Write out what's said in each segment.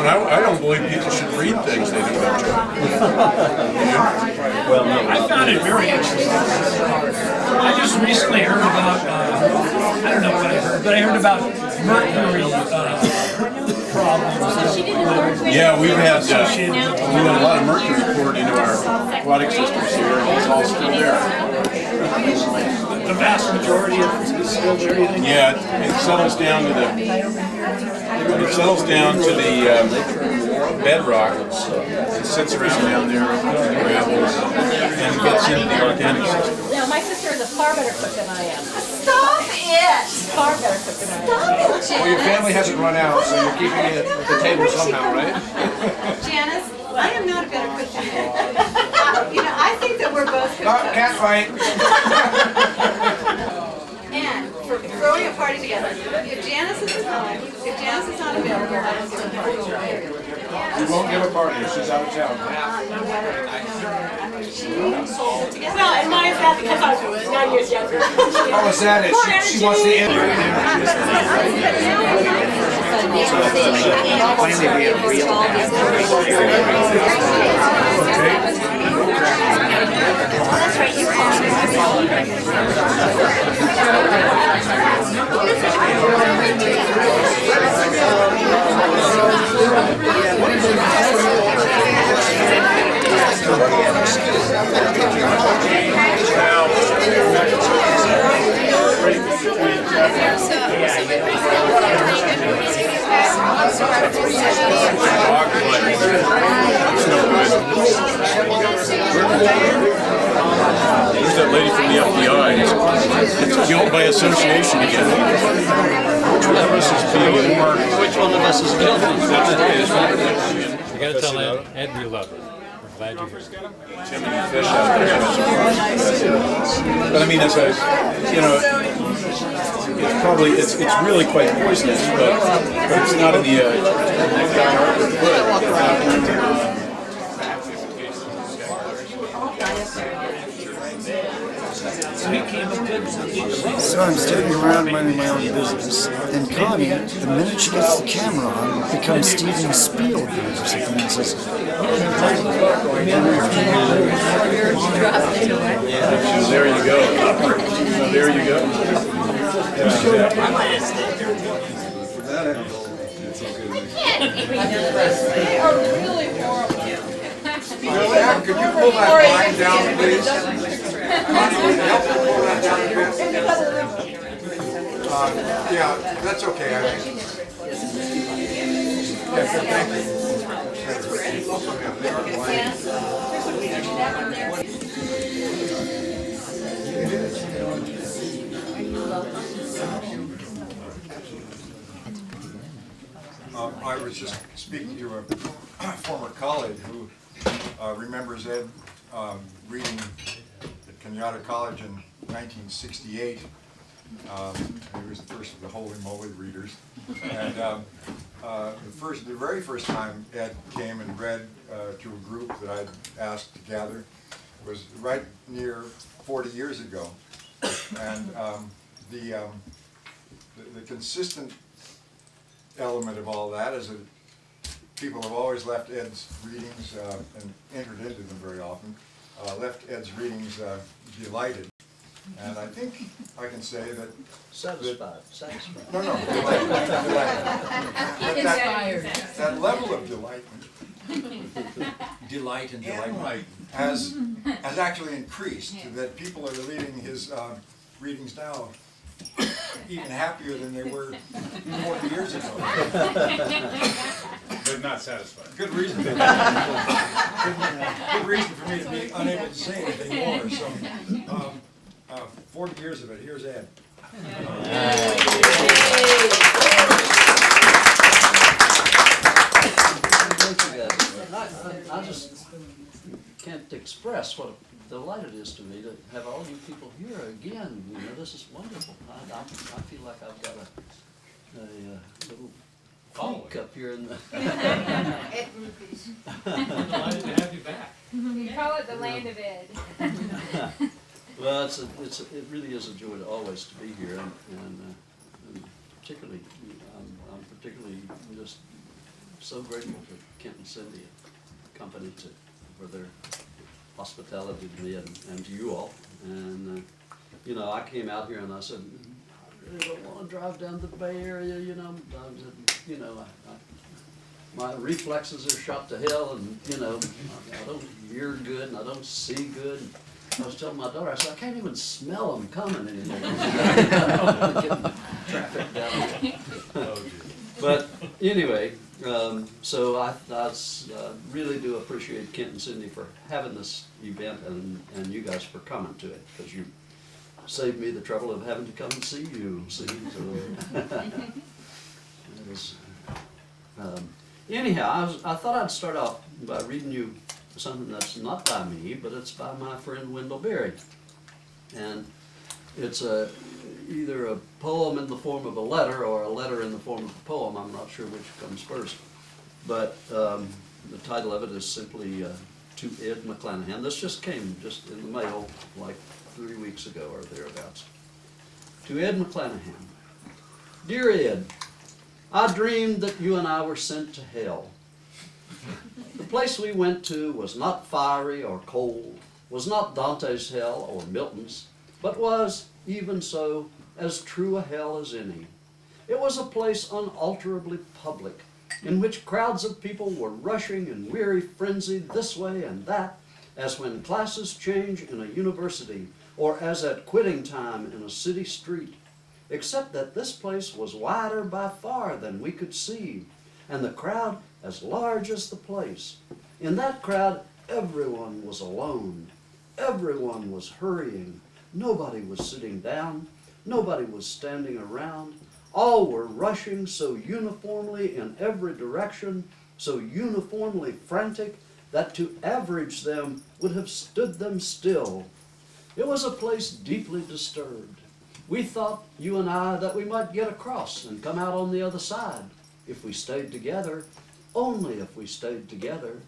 I don't believe people should read things they don't enjoy. Well, no, I found it very interesting. I just recently heard about, I don't know what I heard, but I heard about mercury problems. Yeah, we've had a lot of mercury poured into our aquatic systems here, and it's all still there. The vast majority of it is still there. Yeah, it settles down to the bedrock. It sits around down there in the gravel and gets into the organic system. Now, my sister is a far better cook than I am. Stop it! Far better cook than I am. Stop it, Janice! Well, your family hasn't run out, so you're keeping it at the table somehow, right? Janice, I am not a better cook than you. You know, I think that we're both good cooks. Cat fight. And for throwing a party together, if Janice is not available, I don't give a party. You won't give a party. She's out of town. Well, and mine is that because I was 9 years younger. How was that? She wants to end. finally be a real That's right, you called There's that lady from the FBI. It's guilt by association again. Which one of us is being more? Which one of us is guilty? You gotta tell Ed we love it. We're glad you're here. Timothy fish out there. But I mean, as I, you know, it's probably it's really quite poisonous, but it's not in the So I'm standing around minding my own business, and Connie, the minute she gets the camera on, becomes Steven Spielberg or something and says, There you go. There you go. They are really horrible. Could you pull that line down, please? Yeah, that's okay. I think. I was just speaking to a former colleague who remembers Ed reading at Kenyatta College in 1968. He was the first of the Holy Moly readers. And the very first time Ed came and read to a group that I'd asked to gather was right near 40 years ago. And the consistent element of all that is that people have always left Ed's readings and entered into them very often, left Ed's readings delighted. And I think I can say that... Satisfied. No, delighted. That level of delight and delightment has actually increased, that people are leaving his readings now even happier than they were 40 years ago. But not satisfied. Good reason. Good reason for me to be unable to say anything more. So, 40 years of it. Here's Ed. I just can't express what a delight it is to me to have all you people here again. You know, this is wonderful. I feel like I've got a little funk up here in the. Glad to have you back. You call it the land of Ed. Well, it really is a joy always to be here, and particularly, I'm particularly just so grateful to Kent and Cindy Company for their hospitality to me and to you all. And, you know, I came out here and I said, I really don't want to drive down to the Bay Area, you know. My reflexes are shot to hell, and, you know, I don't hear good and I don't see good. I was telling my daughter, I said, I can't even smell them coming anymore. Getting traffic down here. But anyway, so I really do appreciate Kent and Cindy for having this event and you guys for coming to it, because you saved me the trouble of having to come and see you. See, so it was, anyhow, I thought I'd start off by reading you something that's not by me, but it's by my friend Wendell Berry. And it's either a poem in the form of a letter or a letter in the form of a poem. I'm not sure which comes first. But the title of it is simply To Ed McClanahan. This just came just in the mail like 3 weeks ago or thereabouts. To Ed McClanahan. Dear Ed, I dreamed that you and I were sent to hell. The place we went to was not fiery or cold, was not Dante's hell or Milton's, but was, even so, as true a hell as any. It was a place unalterably public, in which crowds of people were rushing in weary frenzy this way and that, as when classes change in a university, or as at quitting time in a city street, except that this place was wider by far than we could see, and the crowd as large as the place. In that crowd, everyone was alone. Everyone was hurrying. Nobody was sitting down. Nobody was standing around. All were rushing so uniformly in every direction, so uniformly frantic, that to average them would have stood them still. It was a place deeply disturbed. We thought, you and I, that we might get across and come out on the other side if we stayed together, only if we stayed together.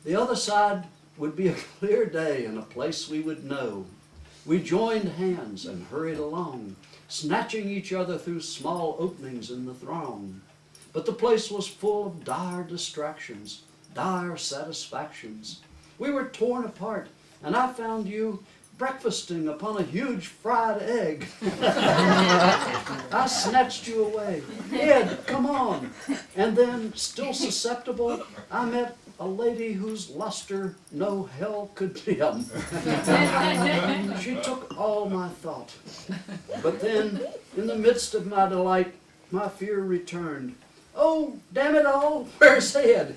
The other side would be a clear day in a place we would know. We joined hands and hurried along, snatching each other through small openings in the throng. But the place was full of dire distractions, dire satisfactions. We were torn apart, and I found you breakfasting upon a huge fried egg. I snatched you away. Ed, come on. And then, still susceptible, I met a lady whose luster no hell could dim. She took all my thought. But then, in the midst of my delight, my fear returned. Oh, damn it all, where's Ed?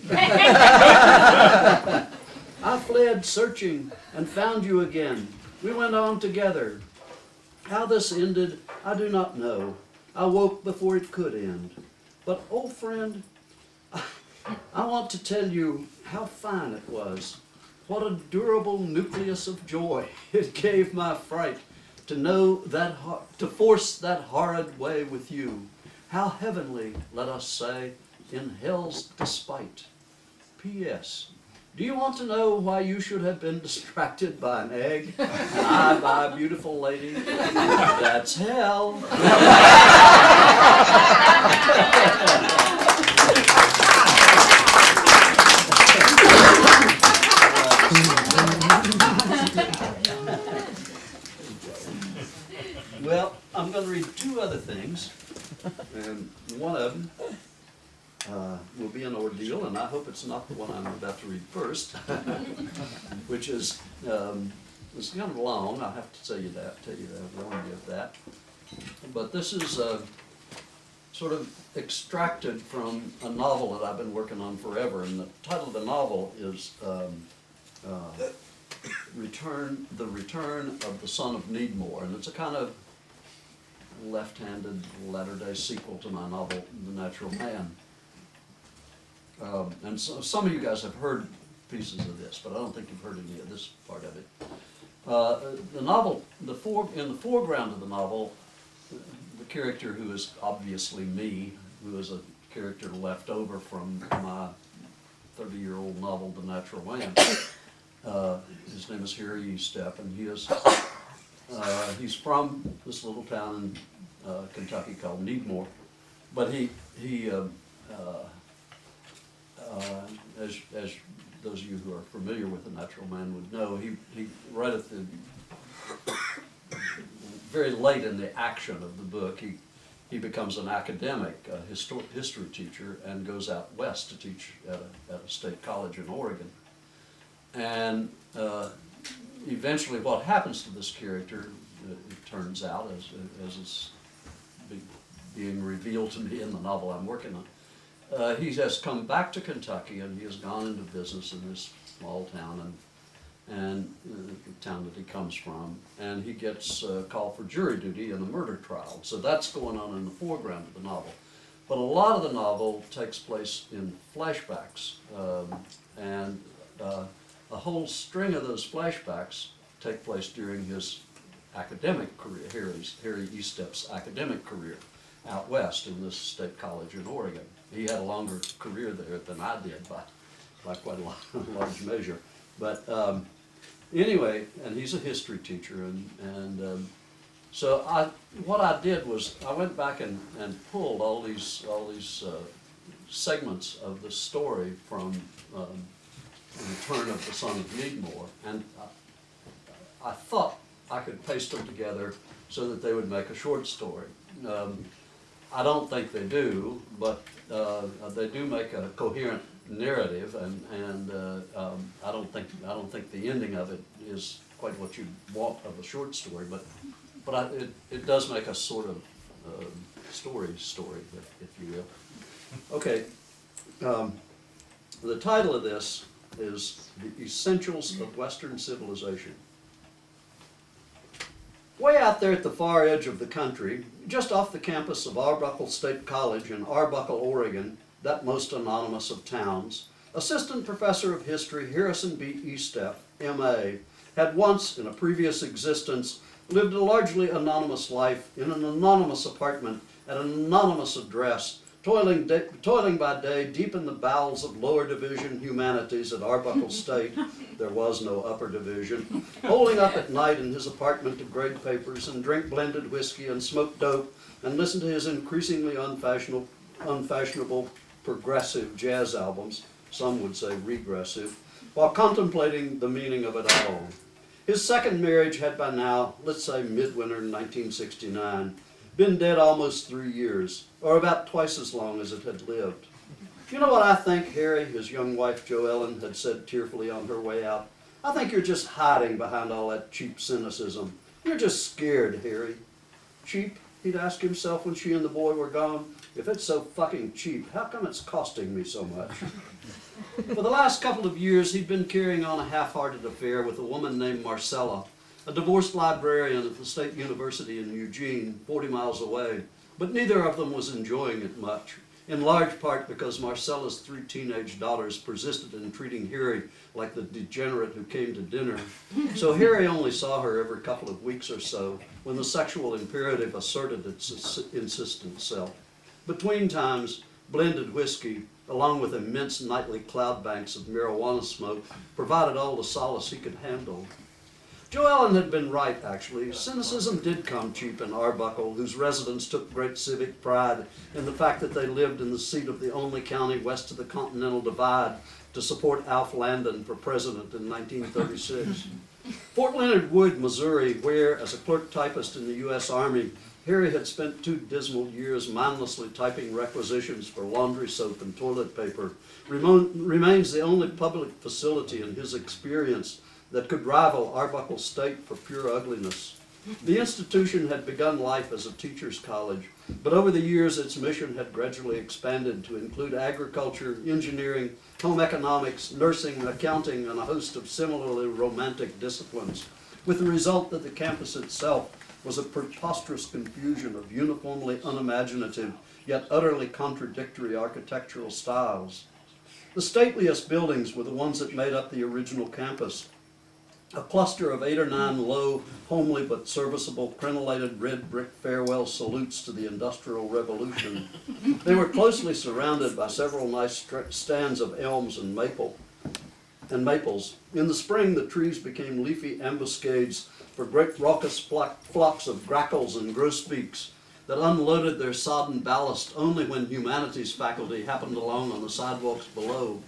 I fled searching and found you again. We went on together. How this ended, I do not know. I woke before it could end. But, old friend, I want to tell you how fine it was. What a durable nucleus of joy it gave my fright to know that, to force that horrid way with you. How heavenly, let us say, in hell's despite. P.S. Do you want to know why you should have been distracted by an egg? And I by a beautiful lady? That's hell. Well, I'm going to read two other things, and one of them will be an ordeal, and I hope it's not the one I'm about to read first, which is it's kind of long. I'll have to tell you that, warn you of that. But this is sort of extracted from a novel that I've been working on forever, and the title of the novel is The Return of the Son of Needmore, and it's a kind of left-handed latter-day sequel to my novel, The Natural Man. And so some of you guys have heard pieces of this, but I don't think you've heard any of this part of it. The novel, in the foreground of the novel, the character who is obviously me, who is a character left over from my 30-year-old novel, The Natural Man. His name is Harry Estep, and he is he's from this little town in Kentucky called Needmore, but he as those of you who are familiar with The Natural Man would know, he right at the very late in the action of the book, he becomes an academic, a history teacher, and goes out west to teach at a state college in Oregon. And eventually what happens to this character, it turns out, as is being revealed to me in the novel I'm working on, he has come back to Kentucky, and he has gone into business in this small town, and the town that he comes from, and he gets called for jury duty in a murder trial. So that's going on in the foreground of the novel. But a lot of the novel takes place in flashbacks, and a whole string of those flashbacks take place during his academic career, Harry Estep's academic career out west in this state college in Oregon. He had a longer career there than I did by quite a large measure. But anyway, and he's a history teacher, and so what I did was I went back and pulled all these segments of the story from The Return of the Son of Needmore, and I thought I could paste them together so that they would make a short story. I don't think they do, but they do make a coherent narrative, and I don't think the ending of it is quite what you'd want of a short story, but it does make a sort of story, if you will. Okay, the title of this is The Essentials of Western Civilization. Way out there at the far edge of the country, just off the campus of Arbuckle State College in Arbuckle, Oregon, that most anonymous of towns, Assistant Professor of History Harrison B. Estep, M.A., had once, in a previous existence, lived a largely anonymous life in an anonymous apartment at an anonymous address, toiling by day deep in the bowels of lower division humanities at Arbuckle State. There was no upper division. Holding up at night in his apartment to grade papers and drink blended whiskey and smoke dope and listen to his increasingly unfashionable progressive jazz albums, some would say regressive, while contemplating the meaning of it all. His second marriage had by now, let's say midwinter 1969, been dead almost 3 years, or about twice as long as it had lived. You know what I think Harry, his young wife Jo Ellen, had said tearfully on her way out? I think you're just hiding behind all that cheap cynicism. You're just scared, Harry. Cheap? He'd ask himself when she and the boy were gone. If it's so fucking cheap, how come it's costing me so much? For the last couple of years, he'd been carrying on a half-hearted affair with a woman named Marcella, a divorced librarian at the State University in Eugene, 40 miles away, but neither of them was enjoying it much, in large part because Marcella's 3 teenage daughters persisted in treating Harry like the degenerate who came to dinner. So Harry only saw her every couple of weeks or so, when the sexual imperative asserted its insistent self. Between times, blended whiskey, along with immense nightly cloud banks of marijuana smoke, provided all the solace he could handle. Jo Ellen had been right, actually. Cynicism did come cheap in Arbuckle, whose residents took great civic pride in the fact that they lived in the seat of the only county west of the Continental Divide to support Alf Landon for president in 1936. Fort Leonard Wood, Missouri, where, as a clerk typist in the U.S. Army, Harry had spent 2 dismal years mindlessly typing requisitions for laundry soap and toilet paper, remains the only public facility in his experience that could rival Arbuckle State for pure ugliness. The institution had begun life as a teacher's college, but over the years its mission had gradually expanded to include agriculture, engineering, home economics, nursing, accounting, and a host of similarly romantic disciplines, with the result that the campus itself was a preposterous confusion of uniformly unimaginative, yet utterly contradictory architectural styles. The stateliest buildings were the ones that made up the original campus, a cluster of 8 or 9 low, homely but serviceable crenellated red brick farewell salutes to the Industrial Revolution. They were closely surrounded by several nice stands of elms and maples. In the spring, the trees became leafy ambuscades for great raucous flocks of grackles and grosbeaks, that unloaded their sodden ballast only when humanities faculty happened along on the sidewalks below.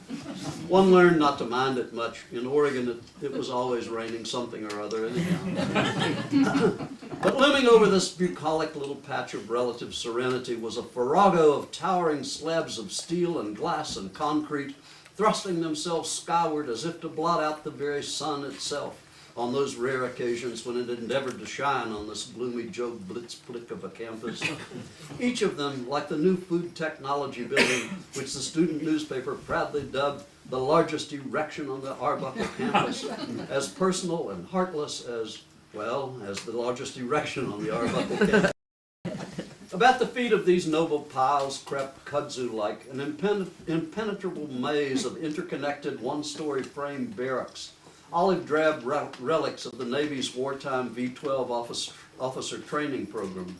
One learned not to mind it much. In Oregon, it was always raining something or other anyhow. But looming over this bucolic little patch of relative serenity was a farrago of towering slabs of steel and glass and concrete, thrusting themselves skyward as if to blot out the very sun itself on those rare occasions when it endeavored to shine on this gloomy Joe Blitzblick of a campus. Each of them, like the new food technology building, which the student newspaper proudly dubbed the largest erection on the Arbuckle campus, as personal and heartless as, well, as the largest erection on the Arbuckle campus. About the feet of these noble piles crept kudzu-like an impenetrable maze of interconnected one-story frame barracks, olive drab relics of the Navy's wartime V-12 officer training program.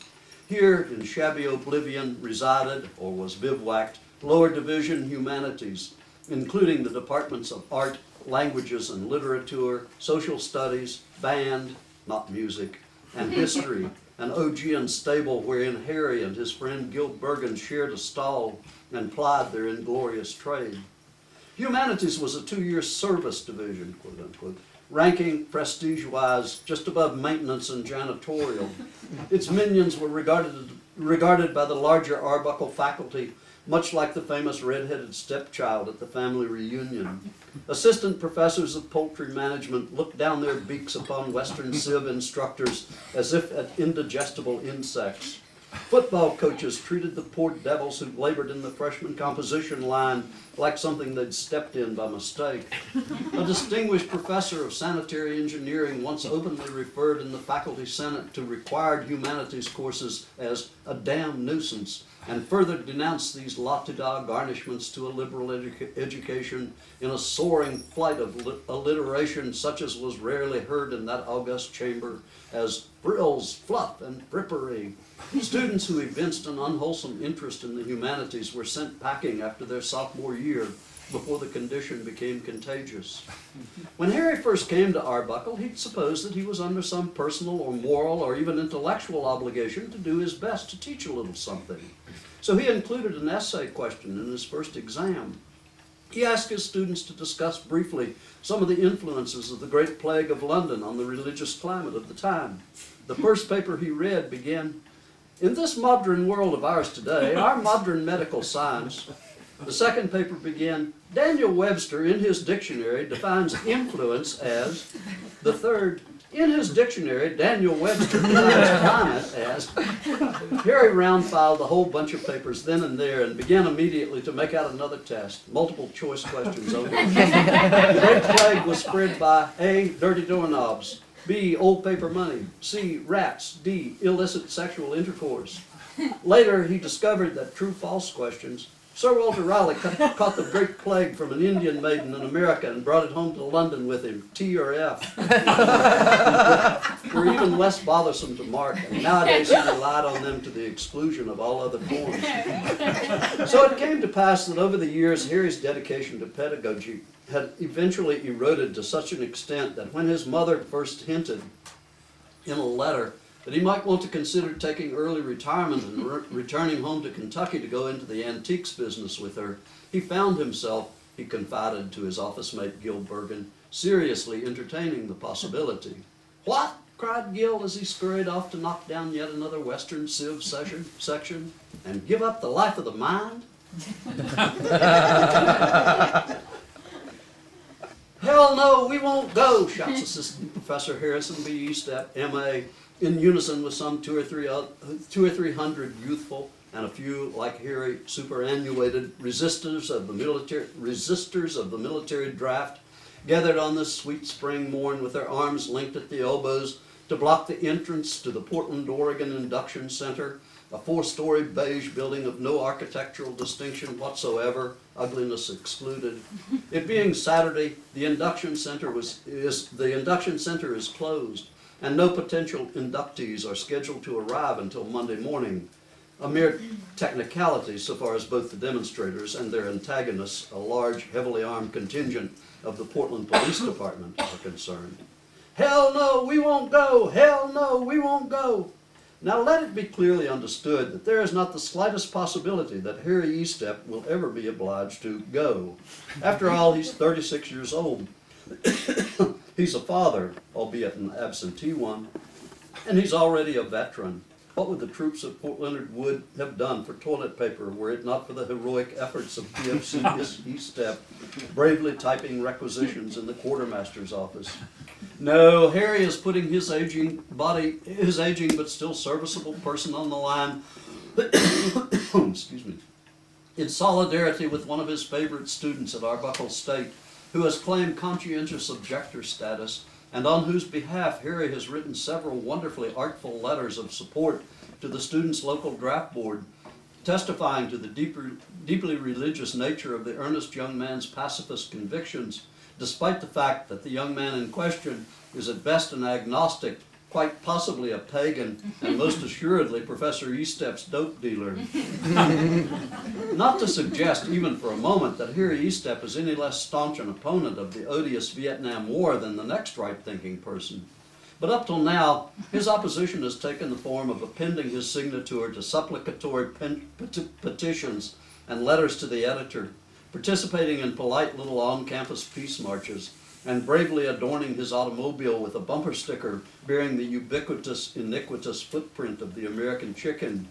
Here, in shabby oblivion, resided, or was bivouacked, lower division humanities, including the departments of art, languages and literature, social studies, band, not music, and history, an Augean stable wherein Harry and his friend Gil Bergen shared a stall and plied their inglorious trade. Humanities was a 2-year service division, quote unquote, ranking prestige-wise just above maintenance and janitorial. Its minions were regarded by the larger Arbuckle faculty much like the famous red-headed stepchild at the family reunion. Assistant professors of poultry management looked down their beaks upon Western Civ instructors as if at indigestible insects. Football coaches treated the poor devils who labored in the freshman composition line like something they'd stepped in by mistake. A distinguished professor of sanitary engineering once openly referred in the faculty senate to required humanities courses as a damn nuisance, and further denounced these la-ti-da garnishments to a liberal education in a soaring flight of alliteration such as was rarely heard in that august chamber as frills, fluff, and frippery. Students who evinced an unwholesome interest in the humanities were sent packing after their sophomore year before the condition became contagious. When Harry first came to Arbuckle, he'd supposed that he was under some personal or moral or even intellectual obligation to do his best to teach a little something. So he included an essay question in his first exam. He asked his students to discuss briefly some of the influences of the Great Plague of London on the religious climate of the time. The first paper he read began, "In this modern world of ours today, our modern medical science." The second paper began, "Daniel Webster in his dictionary defines influence as." The third, "In his dictionary, Daniel Webster defines climate as." Harry round-filed a whole bunch of papers then and there and began immediately to make out another test, multiple choice questions only. The Great Plague was spread by A, dirty doorknobs, B, old paper money, C, rats, D, illicit sexual intercourse. Later, he discovered that true-false questions. Sir Walter Raleigh caught the Great Plague from an Indian maiden in America and brought it home to London with him, T or F. Were even less bothersome to mark, and nowadays he relied on them to the exclusion of all other forms. So it came to pass that over the years, Harry's dedication to pedagogy had eventually eroded to such an extent that when his mother first hinted in a letter that he might want to consider taking early retirement and returning home to Kentucky to go into the antiques business with her, he found himself, he confided to his office mate Gil Bergen, seriously entertaining the possibility. "What?" cried Gil as he scurried off to knock down yet another Western Civ section, "and give up the life of the mind?" "Hell no, we won't go," shouts Assistant Professor Harrison B. Eastep, M.A., in unison with some 2 or 3 hundred youthful and a few, like Harry, superannuated resistors of the military draft, gathered on this sweet spring morn with their arms linked at the elbows to block the entrance to the Portland, Oregon Induction Center, a 4-story beige building of no architectural distinction whatsoever, ugliness excluded. It being Saturday, the induction center is closed, and no potential inductees are scheduled to arrive until Monday morning. A mere technicality so far as both the demonstrators and their antagonists, a large, heavily armed contingent of the Portland Police Department, are concerned. "Hell no, we won't go! Hell no, we won't go!" Now let it be clearly understood that there is not the slightest possibility that Harry Estep will ever be obliged to go. After all, he's 36 years old. He's a father, albeit an absentee one, and he's already a veteran. What would the troops of Fort Leonard Wood have done for toilet paper were it not for the heroic efforts of PFC Estep bravely typing requisitions in the quartermaster's office? No, Harry is putting his aging but still serviceable person on the line, excuse me, in solidarity with one of his favorite students at Arbuckle State, who has claimed conscientious objector status, and on whose behalf Harry has written several wonderfully artful letters of support to the students' local draft board, testifying to the deeply religious nature of the earnest young man's pacifist convictions, despite the fact that the young man in question is at best an agnostic, quite possibly a pagan, and most assuredly Professor Estep's dope dealer. Not to suggest even for a moment that Harry Estep is any less staunch an opponent of the odious Vietnam War than the next right-thinking person. But up till now, his opposition has taken the form of appending his signature to supplicatory petitions and letters to the editor, participating in polite little on-campus peace marches, and bravely adorning his automobile with a bumper sticker bearing the ubiquitous, iniquitous footprint of the American chicken.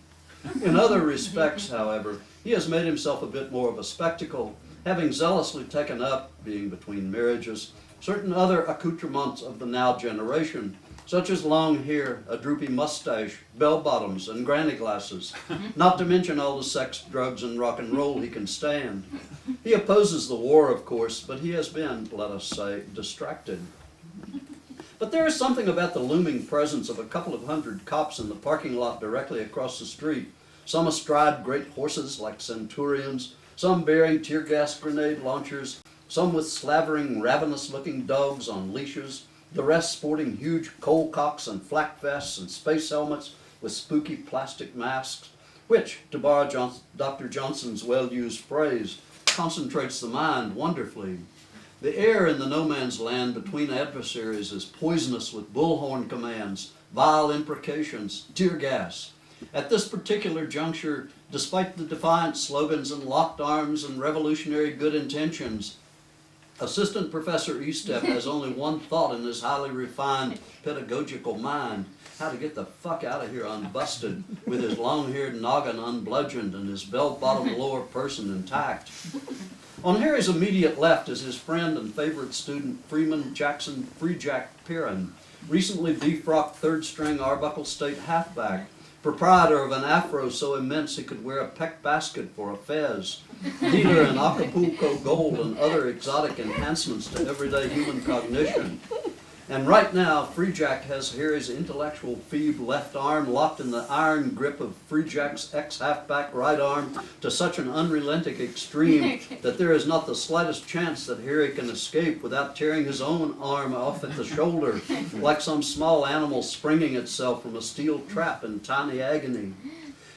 In other respects, however, he has made himself a bit more of a spectacle, having zealously taken up, being between marriages, certain other accoutrements of the now generation, such as long hair, a droopy mustache, bell-bottoms, and granny glasses, not to mention all the sex, drugs, and rock and roll he can stand. He opposes the war, of course, but he has been, let us say, distracted. But there is something about the looming presence of a couple of hundred cops in the parking lot directly across the street, some astride great horses like centurions, some bearing tear gas grenade launchers, some with slavering, ravenous-looking dogs on leashes, the rest sporting huge coal cocks and flak vests and space helmets with spooky plastic masks, which, to borrow Dr. Johnson's well-used phrase, concentrates the mind wonderfully. The air in the no-man's land between adversaries is poisonous with bullhorn commands, vile imprecations, tear gas. At this particular juncture, despite the defiant slogans and locked arms and revolutionary good intentions, Assistant Professor Estep has only one thought in his highly refined pedagogical mind: how to get the fuck out of here unbusted, with his long-haired noggin unbludgeoned and his bell-bottom lower person intact. On Harry's immediate left is his friend and favorite student, Freeman Jackson Freejack Perrin, recently defrocked third-string Arbuckle State halfback, proprietor of an afro so immense he could wear a peck basket for a fez, dealer in Acapulco gold and other exotic enhancements to everyday human cognition. And right now, Freejack has Harry's intellectual Phoebe left arm locked in the iron grip of Freejack's ex-halfback right arm to such an unrelenting extreme that there is not the slightest chance that Harry can escape without tearing his own arm off at the shoulder, like some small animal springing itself from a steel trap in tiny agony.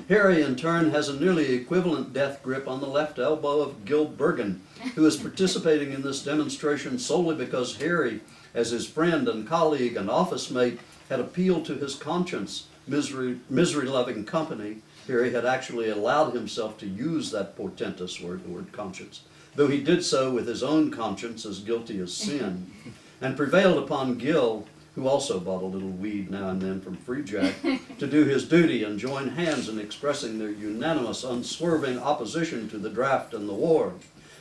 Harry, in turn, has a nearly equivalent death grip on the left elbow of Gil Bergen, who is participating in this demonstration solely because Harry, as his friend and colleague and office mate, had appealed to his conscience, misery-loving company. Harry had actually allowed himself to use that portentous word, the word conscience, though he did so with his own conscience as guilty as sin, and prevailed upon Gil, who also bought a little weed now and then from Freejack, to do his duty and join hands in expressing their unanimous, unswerving opposition to the draft and the war.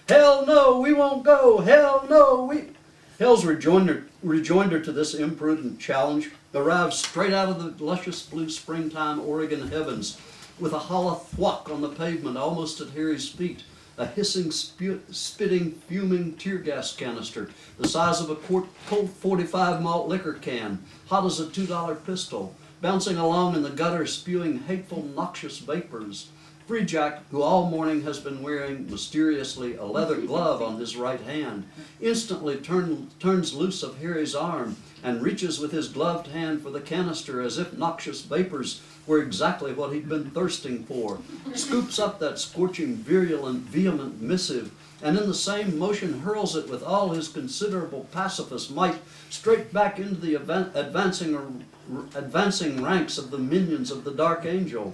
Hell no, we won't go! Hell no, we... Hell's rejoinder to this imprudent challenge arrives straight out of the luscious blue springtime Oregon heavens, with a hollow thwack on the pavement almost at Harry's feet, a hissing, spitting, fuming tear gas canister the size of a Colt 45 malt liquor can, hot as a $2 pistol, bouncing along in the gutter spewing hateful, noxious vapors. Freejack, who all morning has been wearing, mysteriously, a leather glove on his right hand, instantly turns loose of Harry's arm and reaches with his gloved hand for the canister as if noxious vapors were exactly what he'd been thirsting for, scoops up that scorching, virulent, vehement missive, and in the same motion hurls it with all his considerable pacifist might straight back into the advancing ranks of the minions of the Dark Angel,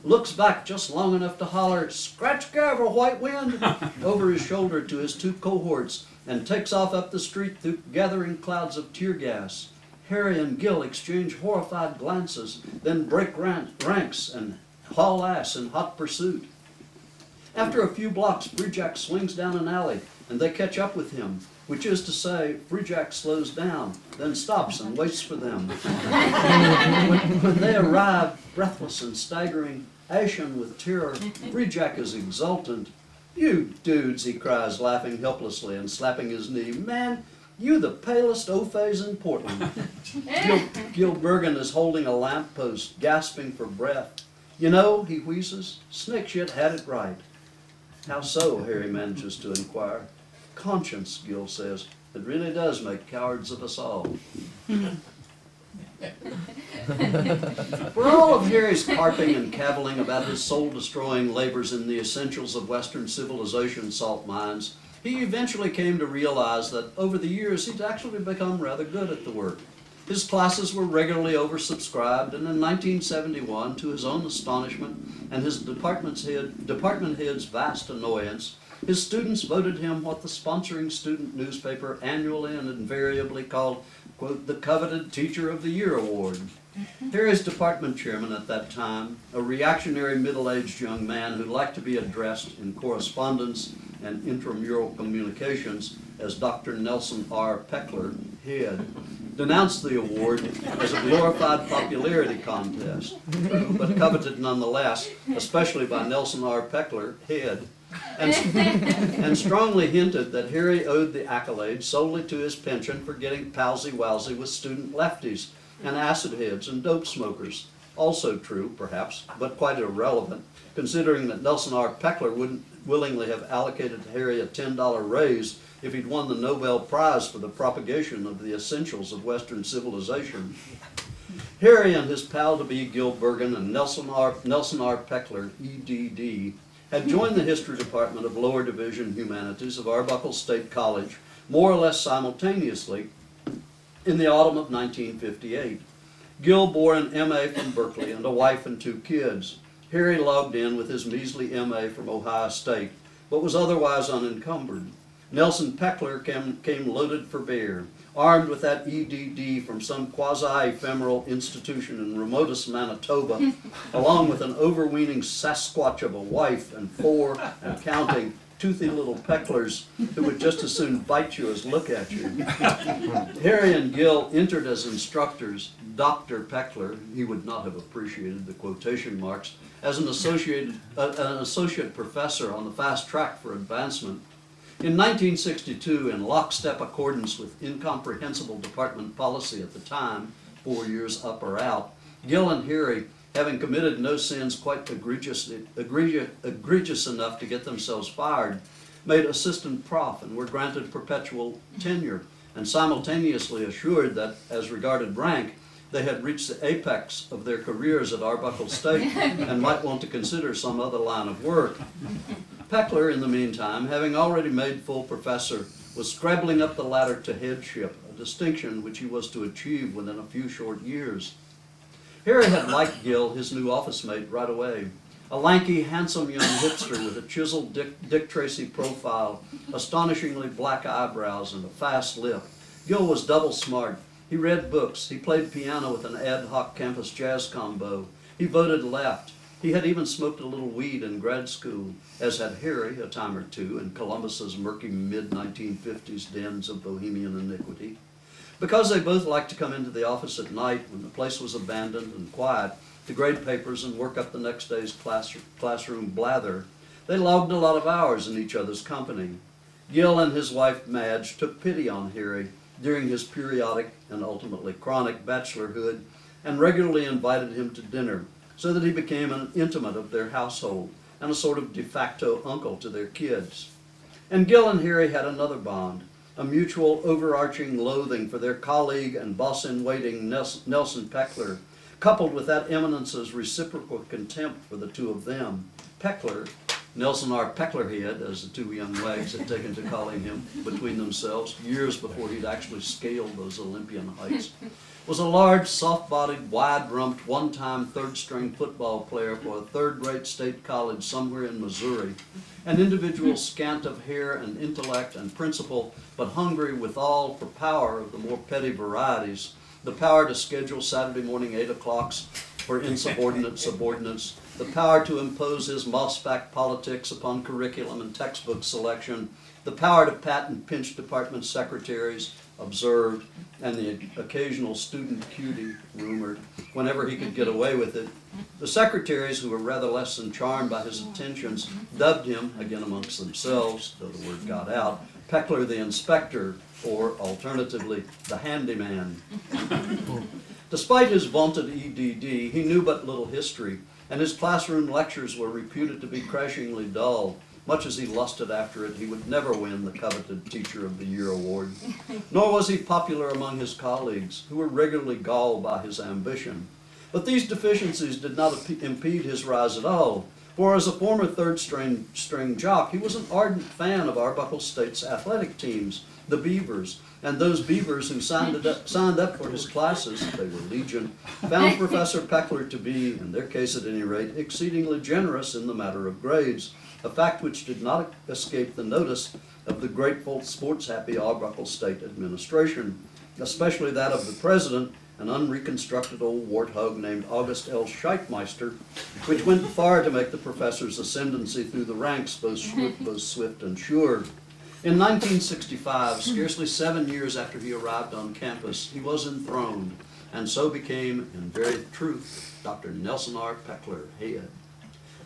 looks back just long enough to holler, "Scratch gavel, White Wind," over his shoulder to his two cohorts, and takes off up the street through gathering clouds of tear gas. Harry and Gil exchange horrified glances, then break ranks and haul ass in hot pursuit. After a few blocks, Freejack swings down an alley, and they catch up with him, which is to say, Freejack slows down, then stops and waits for them. When they arrive, breathless and staggering, ashen with terror, Freejack is exultant. "You dudes," he cries, laughing helplessly and slapping his knee. "Man, you the palest O-phase in Portland." Gil Bergen is holding a lamppost, gasping for breath. "You know," he wheezes, "Snake Shit had it right." "How so?" Harry manages to inquire. "Conscience," Gil says. "It really does make cowards of us all." For all of Harry's carping and cavilling about his soul-destroying labors in the essentials of Western civilization salt mines, he eventually came to realize that over the years he'd actually become rather good at the work. His classes were regularly oversubscribed, and in 1971, to his own astonishment and his department head's vast annoyance, his students voted him what the sponsoring student newspaper annually and invariably called, quote, "the coveted Teacher of the Year award." Harry's department chairman at that time, a reactionary middle-aged young man who liked to be addressed in correspondence and intramural communications as Dr. Nelson R. Peckler, head, denounced the award as a glorified popularity contest, but coveted nonetheless, especially by Nelson R. Peckler, head, and strongly hinted that Harry owed the accolade solely to his penchant for getting palsy-walsy with student lefties and acid heads and dope smokers. Also true, perhaps, but quite irrelevant, considering that Nelson R. Peckler wouldn't willingly have allocated Harry a $10 raise if he'd won the Nobel Prize for the propagation of the essentials of Western civilization. Harry and his pal-to-be Gil Bergen and Nelson R. Peckler, EDD, had joined the history department of Lower Division Humanities of Arbuckle State College more or less simultaneously in the autumn of 1958. Gil bore an MA from Berkeley and a wife and two kids. Harry logged in with his measly MA from Ohio State, but was otherwise unencumbered. Nelson Peckler came loaded for bear, armed with that EDD from some quasi-ephemeral institution in remotest Manitoba, along with an overweening Sasquatch of a wife and 4, and counting, toothy little Pecklers who would just as soon bite you as look at you. Harry and Gil entered as instructors. Dr. Peckler, he would not have appreciated the quotation marks, as an associate professor on the fast track for advancement. In 1962, in lockstep accordance with incomprehensible department policy at the time, 4 years up or out, Gil and Harry, having committed no sins quite egregious enough to get themselves fired, made assistant prof and were granted perpetual tenure, and simultaneously assured that, as regarded rank, they had reached the apex of their careers at Arbuckle State and might want to consider some other line of work. Peckler, in the meantime, having already made full professor, was scrabbling up the ladder to headship, a distinction which he was to achieve within a few short years. Harry had liked Gil, his new office mate, right away. A lanky, handsome young hipster with a chiseled Dick Tracy profile, astonishingly black eyebrows, and a fast lip. Gil was double smart. He read books. He played piano with an ad hoc campus jazz combo. He voted left. He had even smoked a little weed in grad school, as had Harry a time or two in Columbus's murky mid-1950s dens of bohemian iniquity. Because they both liked to come into the office at night when the place was abandoned and quiet to grade papers and work up the next day's classroom blather, they logged a lot of hours in each other's company. Gil and his wife Madge took pity on Harry during his periodic and ultimately chronic bachelorhood and regularly invited him to dinner, so that he became an intimate of their household and a sort of de facto uncle to their kids. And Gil and Harry had another bond, a mutual overarching loathing for their colleague and boss-in-waiting Nelson Peckler, coupled with that eminence's reciprocal contempt for the two of them. Peckler, Nelson R. Pecklerhead, as the two young wags had taken to calling him between themselves, years before he'd actually scaled those Olympian heights, was a large, soft-bodied, wide-rumped, one-time third-string football player for a third-rate state college somewhere in Missouri, an individual scant of hair and intellect and principle, but hungry withal for power of the more petty varieties, the power to schedule Saturday morning 8 o'clocks for insubordinate subordinates, the power to impose his moss-back politics upon curriculum and textbook selection, the power to pat and pinch department secretaries, observed, and the occasional student cutie, rumored, whenever he could get away with it. The secretaries, who were rather less than charmed by his attentions, dubbed him, again amongst themselves, though the word got out, Peckler the Inspector, or alternatively, the Handyman. Despite his vaunted EDD, he knew but little history, and his classroom lectures were reputed to be crashingly dull. Much as he lusted after it, he would never win the coveted Teacher of the Year award. Nor was he popular among his colleagues, who were regularly galled by his ambition. But these deficiencies did not impede his rise at all, for as a former third-string jock, he was an ardent fan of Arbuckle State's athletic teams, the Beavers, and those Beavers who signed up for his classes, they were legion, found Professor Peckler to be, in their case at any rate, exceedingly generous in the matter of grades, a fact which did not escape the notice of the grateful, sports-happy Arbuckle State administration, especially that of the president, an unreconstructed old warthog named August L. Scheitmeister, which went far to make the professor's ascendancy through the ranks both swift and sure. In 1965, scarcely 7 years after he arrived on campus, he was enthroned, and so became, in very truth, Dr. Nelson R. Peckler, head.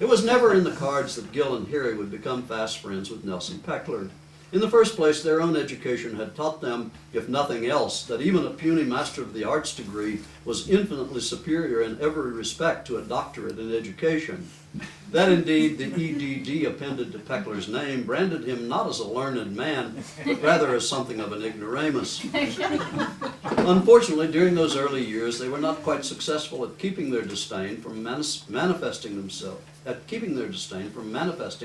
It was never in the cards that Gil and Harry would become fast friends with Nelson Peckler. In the first place, their own education had taught them, if nothing else, that even a puny Master of the Arts degree was infinitely superior in every respect to a doctorate in education. That indeed the EDD appended to Peckler's name branded him not as a learned man, but rather as something of an ignoramus. Unfortunately, during those early years, they were not quite successful at keeping their disdain from manifesting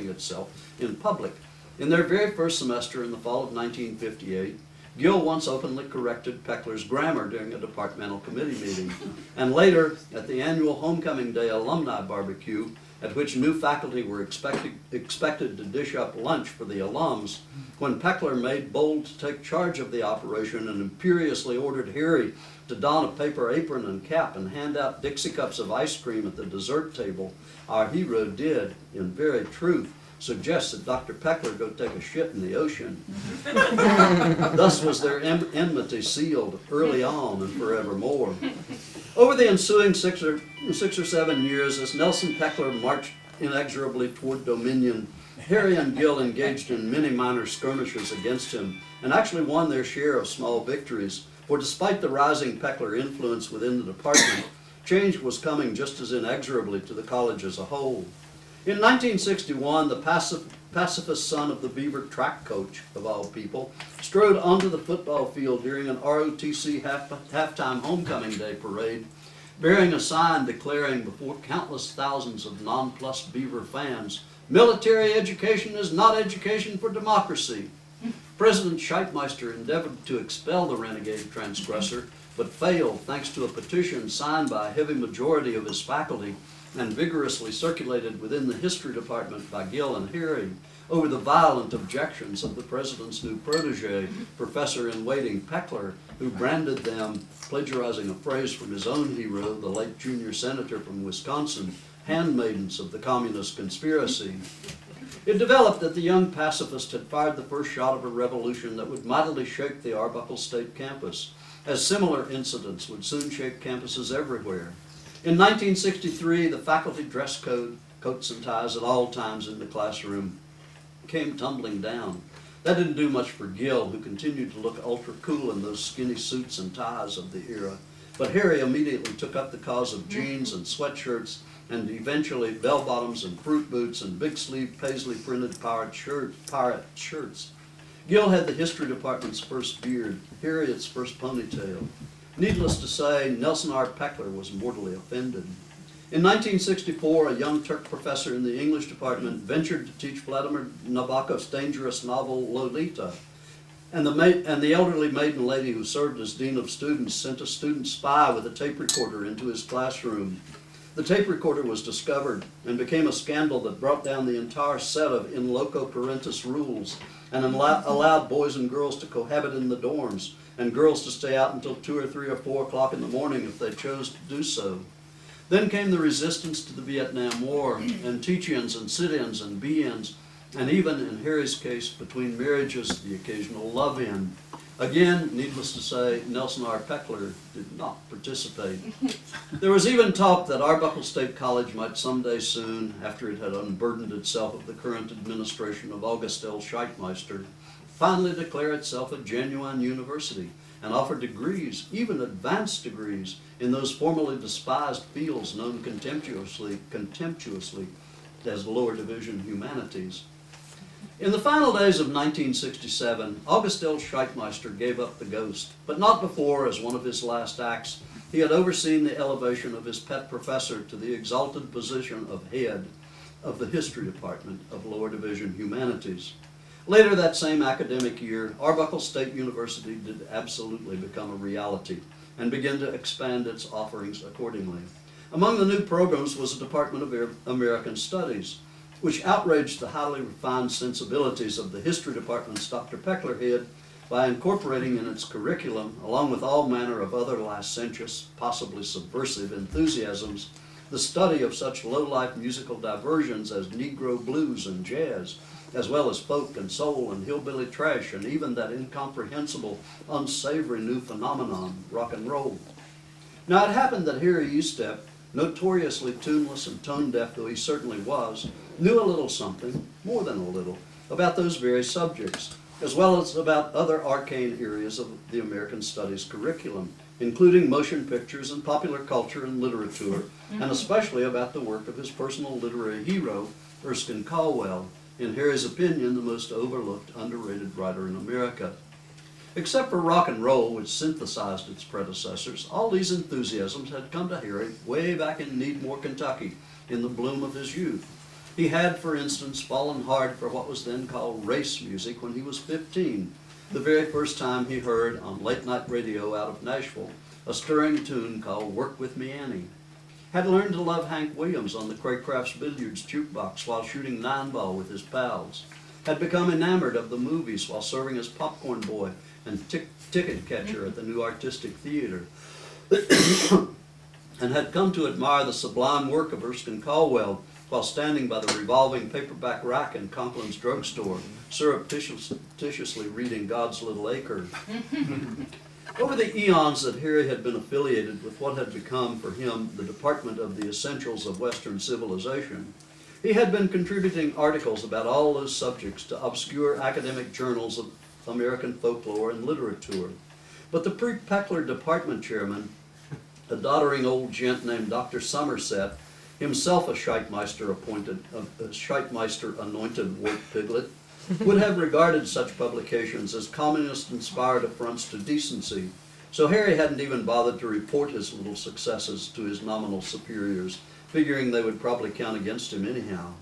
itself in public. In their very first semester in the fall of 1958, Gil once openly corrected Peckler's grammar during a departmental committee meeting, and later, at the annual Homecoming Day alumni barbecue, at which new faculty were expected to dish up lunch for the alums, when Peckler made bold to take charge of the operation and imperiously ordered Harry to don a paper apron and cap and hand out Dixie cups of ice cream at the dessert table, our hero did, in very truth, suggest that Dr. Peckler go take a shit in the ocean. Thus was their enmity sealed early on and forevermore. Over the ensuing six or 7 years, as Nelson Peckler marched inexorably toward dominion, Harry and Gil engaged in many minor skirmishes against him and actually won their share of small victories, for despite the rising Peckler influence within the department, change was coming just as inexorably to the college as a whole. In 1961, the pacifist son of the Beaver track coach, of all people, strode onto the football field during an ROTC halftime homecoming day parade, bearing a sign declaring before countless thousands of nonplussed Beaver fans, "Military education is not education for democracy." President Scheitmeister endeavored to expel the renegade transgressor, but failed thanks to a petition signed by a heavy majority of his faculty and vigorously circulated within the history department by Gil and Harry over the violent objections of the president's new protege, Professor-in-Waiting Peckler, who branded them, plagiarizing a phrase from his own hero, the late junior senator from Wisconsin, handmaidens of the communist conspiracy. It developed that the young pacifist had fired the first shot of a revolution that would mightily shake the Arbuckle State campus, as similar incidents would soon shake campuses everywhere. In 1963, the faculty dress code, coats and ties at all times in the classroom, came tumbling down. That didn't do much for Gil, who continued to look ultra cool in those skinny suits and ties of the era. But Harry immediately took up the cause of jeans and sweatshirts, and eventually bell-bottoms and fruit boots and big-sleeve paisley-printed pirate shirts. Gil had the history department's first beard, Harriet's first ponytail. Needless to say, Nelson R. Peckler was mortally offended. In 1964, a young Turk professor in the English department ventured to teach Vladimir Nabokov's dangerous novel Lolita, and the elderly maiden lady who served as dean of students sent a student spy with a tape recorder into his classroom. The tape recorder was discovered and became a scandal that brought down the entire set of in loco parentis rules and allowed boys and girls to cohabit in the dorms and girls to stay out until 2 or 3 or 4 o'clock in the morning if they chose to do so. Then came the resistance to the Vietnam War, and teach-ins and sit-ins and be-ins, and even in Harry's case, between marriages, the occasional love-in. Again, needless to say, Nelson R. Peckler did not participate. There was even talk that Arbuckle State College might someday soon, after it had unburdened itself of the current administration of August L. Scheitmeister, finally declare itself a genuine university and offer degrees, even advanced degrees, in those formerly despised fields known contemptuously as lower division humanities. In the final days of 1967, August L. Scheitmeister gave up the ghost, but not before, as one of his last acts, he had overseen the elevation of his pet professor to the exalted position of head of the history department of lower division humanities. Later that same academic year, Arbuckle State University did absolutely become a reality and began to expand its offerings accordingly. Among the new programs was a Department of American Studies, which outraged the highly refined sensibilities of the history department's Dr. Peckler had by incorporating in its curriculum, along with all manner of other licentious, possibly subversive enthusiasms, the study of such low-life musical diversions as Negro blues and jazz, as well as folk and soul and hillbilly trash, and even that incomprehensible, unsavory new phenomenon, rock and roll. Now it happened that Harry Estep, notoriously tuneless and tone-deaf though he certainly was, knew a little something, more than a little, about those very subjects, as well as about other arcane areas of the American Studies curriculum, including motion pictures and popular culture and literature, and especially about the work of his personal literary hero, Erskine Caldwell, in Harry's opinion, the most overlooked, underrated writer in America. Except for rock and roll, which synthesized its predecessors, all these enthusiasms had come to Harry way back in Needmore, Kentucky, in the bloom of his youth. He had, for instance, fallen hard for what was then called race music when he was 15, the very first time he heard on late-night radio out of Nashville a stirring tune called Work With Me, Annie. Had learned to love Hank Williams on the Craycraft's Billiards jukebox while shooting 9-ball with his pals. Had become enamored of the movies while serving as popcorn boy and ticket catcher at the New Artistic Theater. And had come to admire the sublime work of Erskine Caldwell while standing by the revolving paperback rack in Conklin's drugstore, surreptitiously reading God's Little Acre. Over the eons that Harry had been affiliated with what had become for him the Department of the Essentials of Western Civilization, he had been contributing articles about all those subjects to obscure academic journals of American folklore and literature. But the pre-Peckler department chairman, a doddering old gent named Dr. Somerset, himself a Scheitmeister anointed wart piglet, would have regarded such publications as communist-inspired affronts to decency, so Harry hadn't even bothered to report his little successes to his nominal superiors, figuring they would probably count against him anyhow.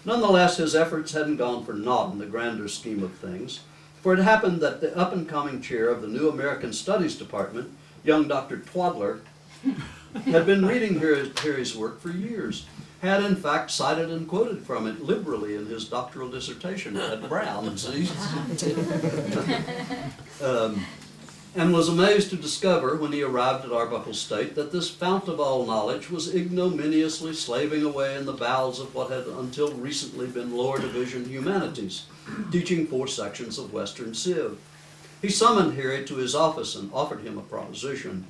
Nonetheless, his efforts hadn't gone for naught in the grander scheme of things, for it happened that the up-and-coming chair of the new American Studies Department, young Dr. Twaddler, had been reading Harry's work for years, had in fact cited and quoted from it liberally in his doctoral dissertation at Brown, and was amazed to discover when he arrived at Arbuckle State that this fount of all knowledge was ignominiously slaving away in the bowels of what had until recently been lower division humanities, teaching 4 sections of Western Civ. He summoned Harry to his office and offered him a proposition.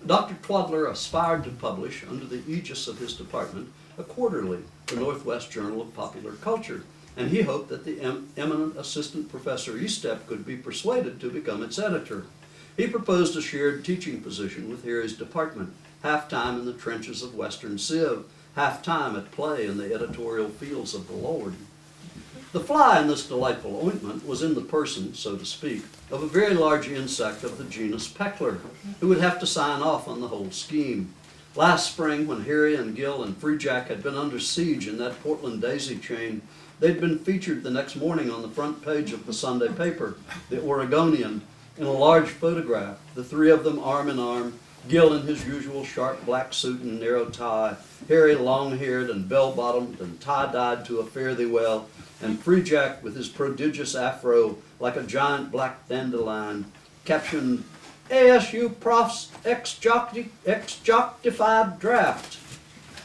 Dr. Twaddler aspired to publish, under the aegis of his department, a quarterly, the Northwest Journal of Popular Culture, and he hoped that the eminent assistant professor Estep could be persuaded to become its editor. He proposed a shared teaching position with Harry's department, half-time in the trenches of Western Civ, half-time at play in the editorial fields of the Lord. The fly in this delightful ointment was in the person, so to speak, of a very large insect of the genus Peckler, who would have to sign off on the whole scheme. Last spring, when Harry and Gil and Free Jack had been under siege in that Portland daisy chain, they'd been featured the next morning on the front page of the Sunday paper, the Oregonian, in a large photograph, the three of them arm in arm, Gil in his usual sharp black suit and narrow tie, Harry long-haired and bell-bottomed and tie-dyed to a fare-thee-well, and Free Jack with his prodigious afro like a giant black dandelion, captioned, ASU Prof's ex-jocktified draft.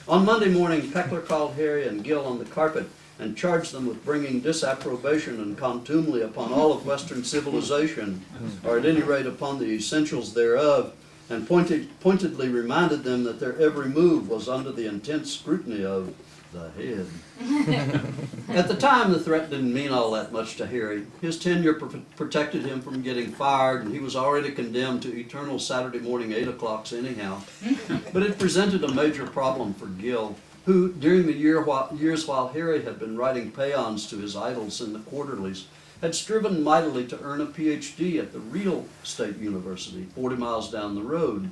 On Monday morning, Peckler called Harry and Gil on the carpet and charged them with bringing disapprobation and contumely upon all of Western civilization, or at any rate upon the essentials thereof, and pointedly reminded them that their every move was under the intense scrutiny of the head. At the time, the threat didn't mean all that much to Harry. His tenure protected him from getting fired, and he was already condemned to eternal Saturday morning 8 o'clocks anyhow. But it presented a major problem for Gil, who, during the years while Harry had been writing paeans to his idols in the quarterlies, had striven mightily to earn a PhD at the real state university, 40 miles down the road.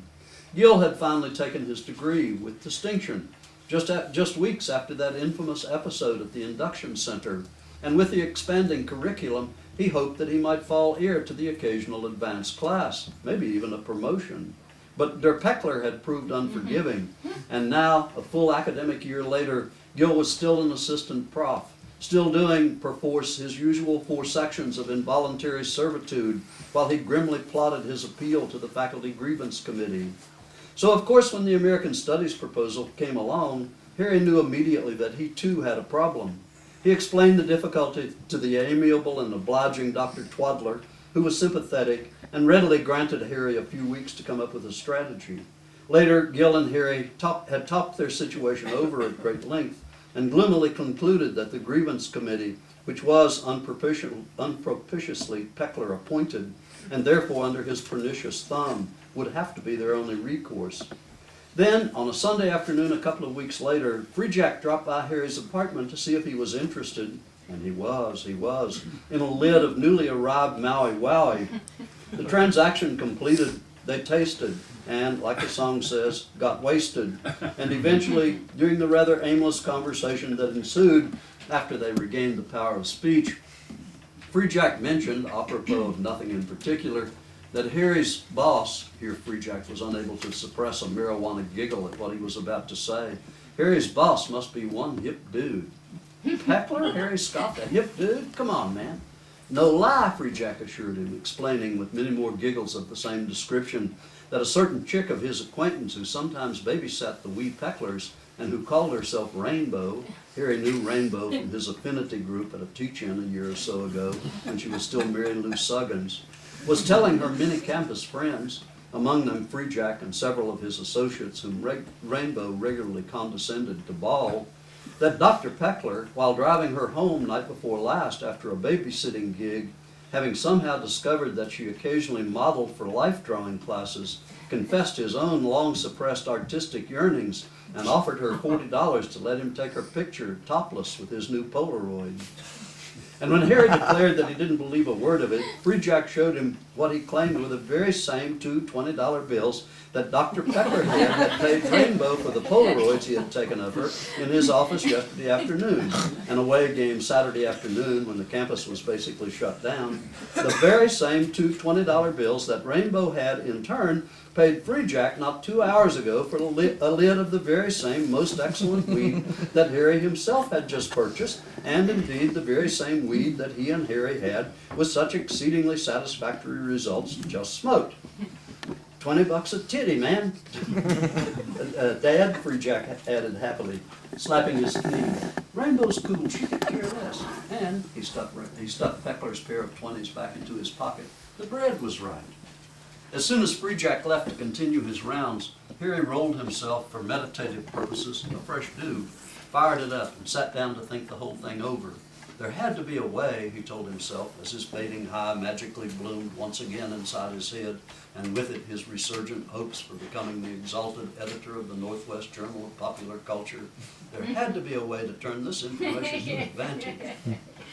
Gil had finally taken his degree with distinction, just weeks after that infamous episode at the induction center, and with the expanding curriculum, he hoped that he might fall heir to the occasional advanced class, maybe even a promotion. But Der Peckler had proved unforgiving, and now, a full academic year later, Gil was still an assistant prof, still doing, perforce, his usual 4 sections of involuntary servitude, while he grimly plotted his appeal to the faculty grievance committee. So, of course, when the American Studies proposal came along, Harry knew immediately that he too had a problem. He explained the difficulty to the amiable and obliging Dr. Twaddler, who was sympathetic and readily granted Harry a few weeks to come up with a strategy. Later, Gil and Harry had talked their situation over at great length and gloomily concluded that the grievance committee, which was unpropitiously Peckler appointed, and therefore under his pernicious thumb, would have to be their only recourse. Then, on a Sunday afternoon a couple of weeks later, Free Jack dropped by Harry's apartment to see if he was interested, and he was, in a lid of newly arrived Maui Wowie. The transaction completed, they tasted, and, like the song says, got wasted, and eventually, during the rather aimless conversation that ensued after they regained the power of speech, Free Jack mentioned, apropos of nothing in particular, that Harry's boss, here Free Jack was unable to suppress a marijuana giggle at what he was about to say, Harry's boss must be one hip dude. Peckler? Harry scoffed, a hip dude? Come on, man. No lie, Free Jack assured him, explaining with many more giggles of the same description that a certain chick of his acquaintance who sometimes babysat the wee Pecklers and who called herself Rainbow, Harry knew Rainbow from his affinity group at a teach-in a year or so ago when she was still Mary Lou Suggins, was telling her many campus friends, among them Free Jack and several of his associates whom Rainbow regularly condescended to bawl, that Dr. Peckler, while driving her home night before last after a babysitting gig, having somehow discovered that she occasionally modeled for life drawing classes, confessed his own long-suppressed artistic yearnings and offered her $40 to let him take her picture topless with his new Polaroid. And when Harry declared that he didn't believe a word of it, Free Jack showed him what he claimed were the very same 2 $20 bills that Dr. Peckerhead had paid Rainbow for the Polaroids he had taken of her in his office yesterday afternoon, an away game Saturday afternoon when the campus was basically shut down. The very same 2 $20 bills that Rainbow had, in turn, paid Free Jack not 2 hours ago for a lid of the very same most excellent weed that Harry himself had just purchased, and indeed the very same weed that he and Harry had, with such exceedingly satisfactory results, just smoked. $20 a titty, man. Dad, Free Jack added happily, slapping his knee. Rainbow's cool, she could care less. And he stuck Peckler's pair of 20s back into his pocket. The bread was right. As soon as Free Jack left to continue his rounds, Harry rolled himself, for meditative purposes, in a fresh dew, fired it up, and sat down to think the whole thing over. There had to be a way, he told himself, as his fading high magically bloomed once again inside his head, and with it his resurgent hopes for becoming the exalted editor of the Northwest Journal of Popular Culture. There had to be a way to turn this information to advantage.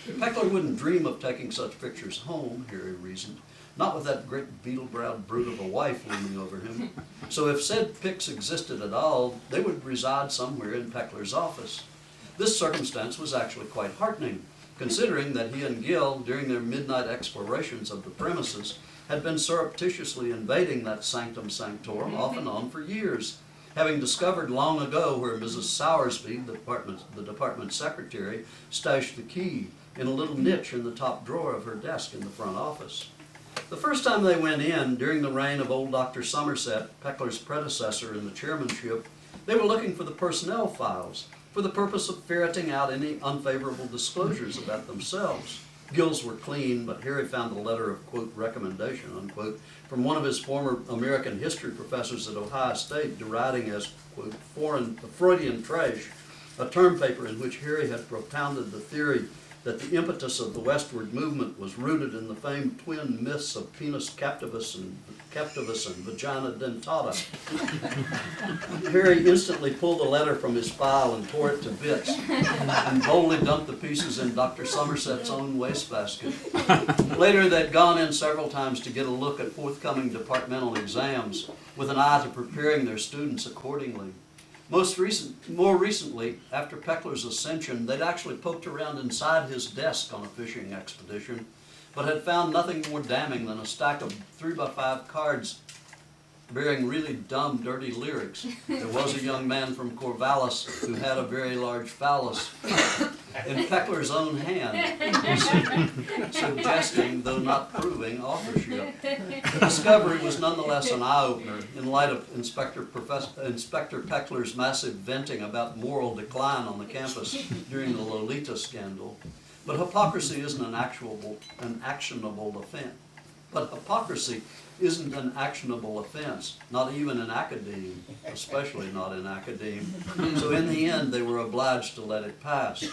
Peckler wouldn't dream of taking such pictures home, Harry reasoned, not with that great beetle-browed brute of a wife looming over him. So if said pics existed at all, they would reside somewhere in Peckler's office. This circumstance was actually quite heartening, considering that he and Gill, during their midnight explorations of the premises, had been surreptitiously invading that sanctum sanctorum off and on for years, having discovered long ago where Mrs. Sowersby, the department secretary, stashed the key in a little niche in the top drawer of her desk in the front office. The first time they went in, during the reign of old Dr. Somerset, Peckler's predecessor in the chairmanship, they were looking for the personnel files for the purpose of ferreting out any unfavorable disclosures about themselves. Gill's were clean, but Harry found a letter of, quote, recommendation, unquote, from one of his former American history professors at Ohio State, deriding as, quote, Freudian trash, a term paper in which Harry had propounded the theory that the impetus of the westward movement was rooted in the famed twin myths of penis captivus and vagina dentata. Harry instantly pulled the letter from his file and tore it to bits, and boldly dumped the pieces in Dr. Somerset's own wastebasket. Later, they'd gone in several times to get a look at forthcoming departmental exams, with an eye to preparing their students accordingly. More recently, after Peckler's ascension, they'd actually poked around inside his desk on a fishing expedition, but had found nothing more damning than a stack of 3x5 cards bearing really dumb, dirty lyrics. There was a young man from Corvallis who had a very large phallus in Peckler's own hand, suggesting, though not proving, authorship. The discovery was nonetheless an eye-opener in light of Inspector Peckler's massive venting about moral decline on the campus during the Lolita scandal. But hypocrisy isn't an actionable offense, not even in academia, especially not in academia. So in the end, they were obliged to let it pass.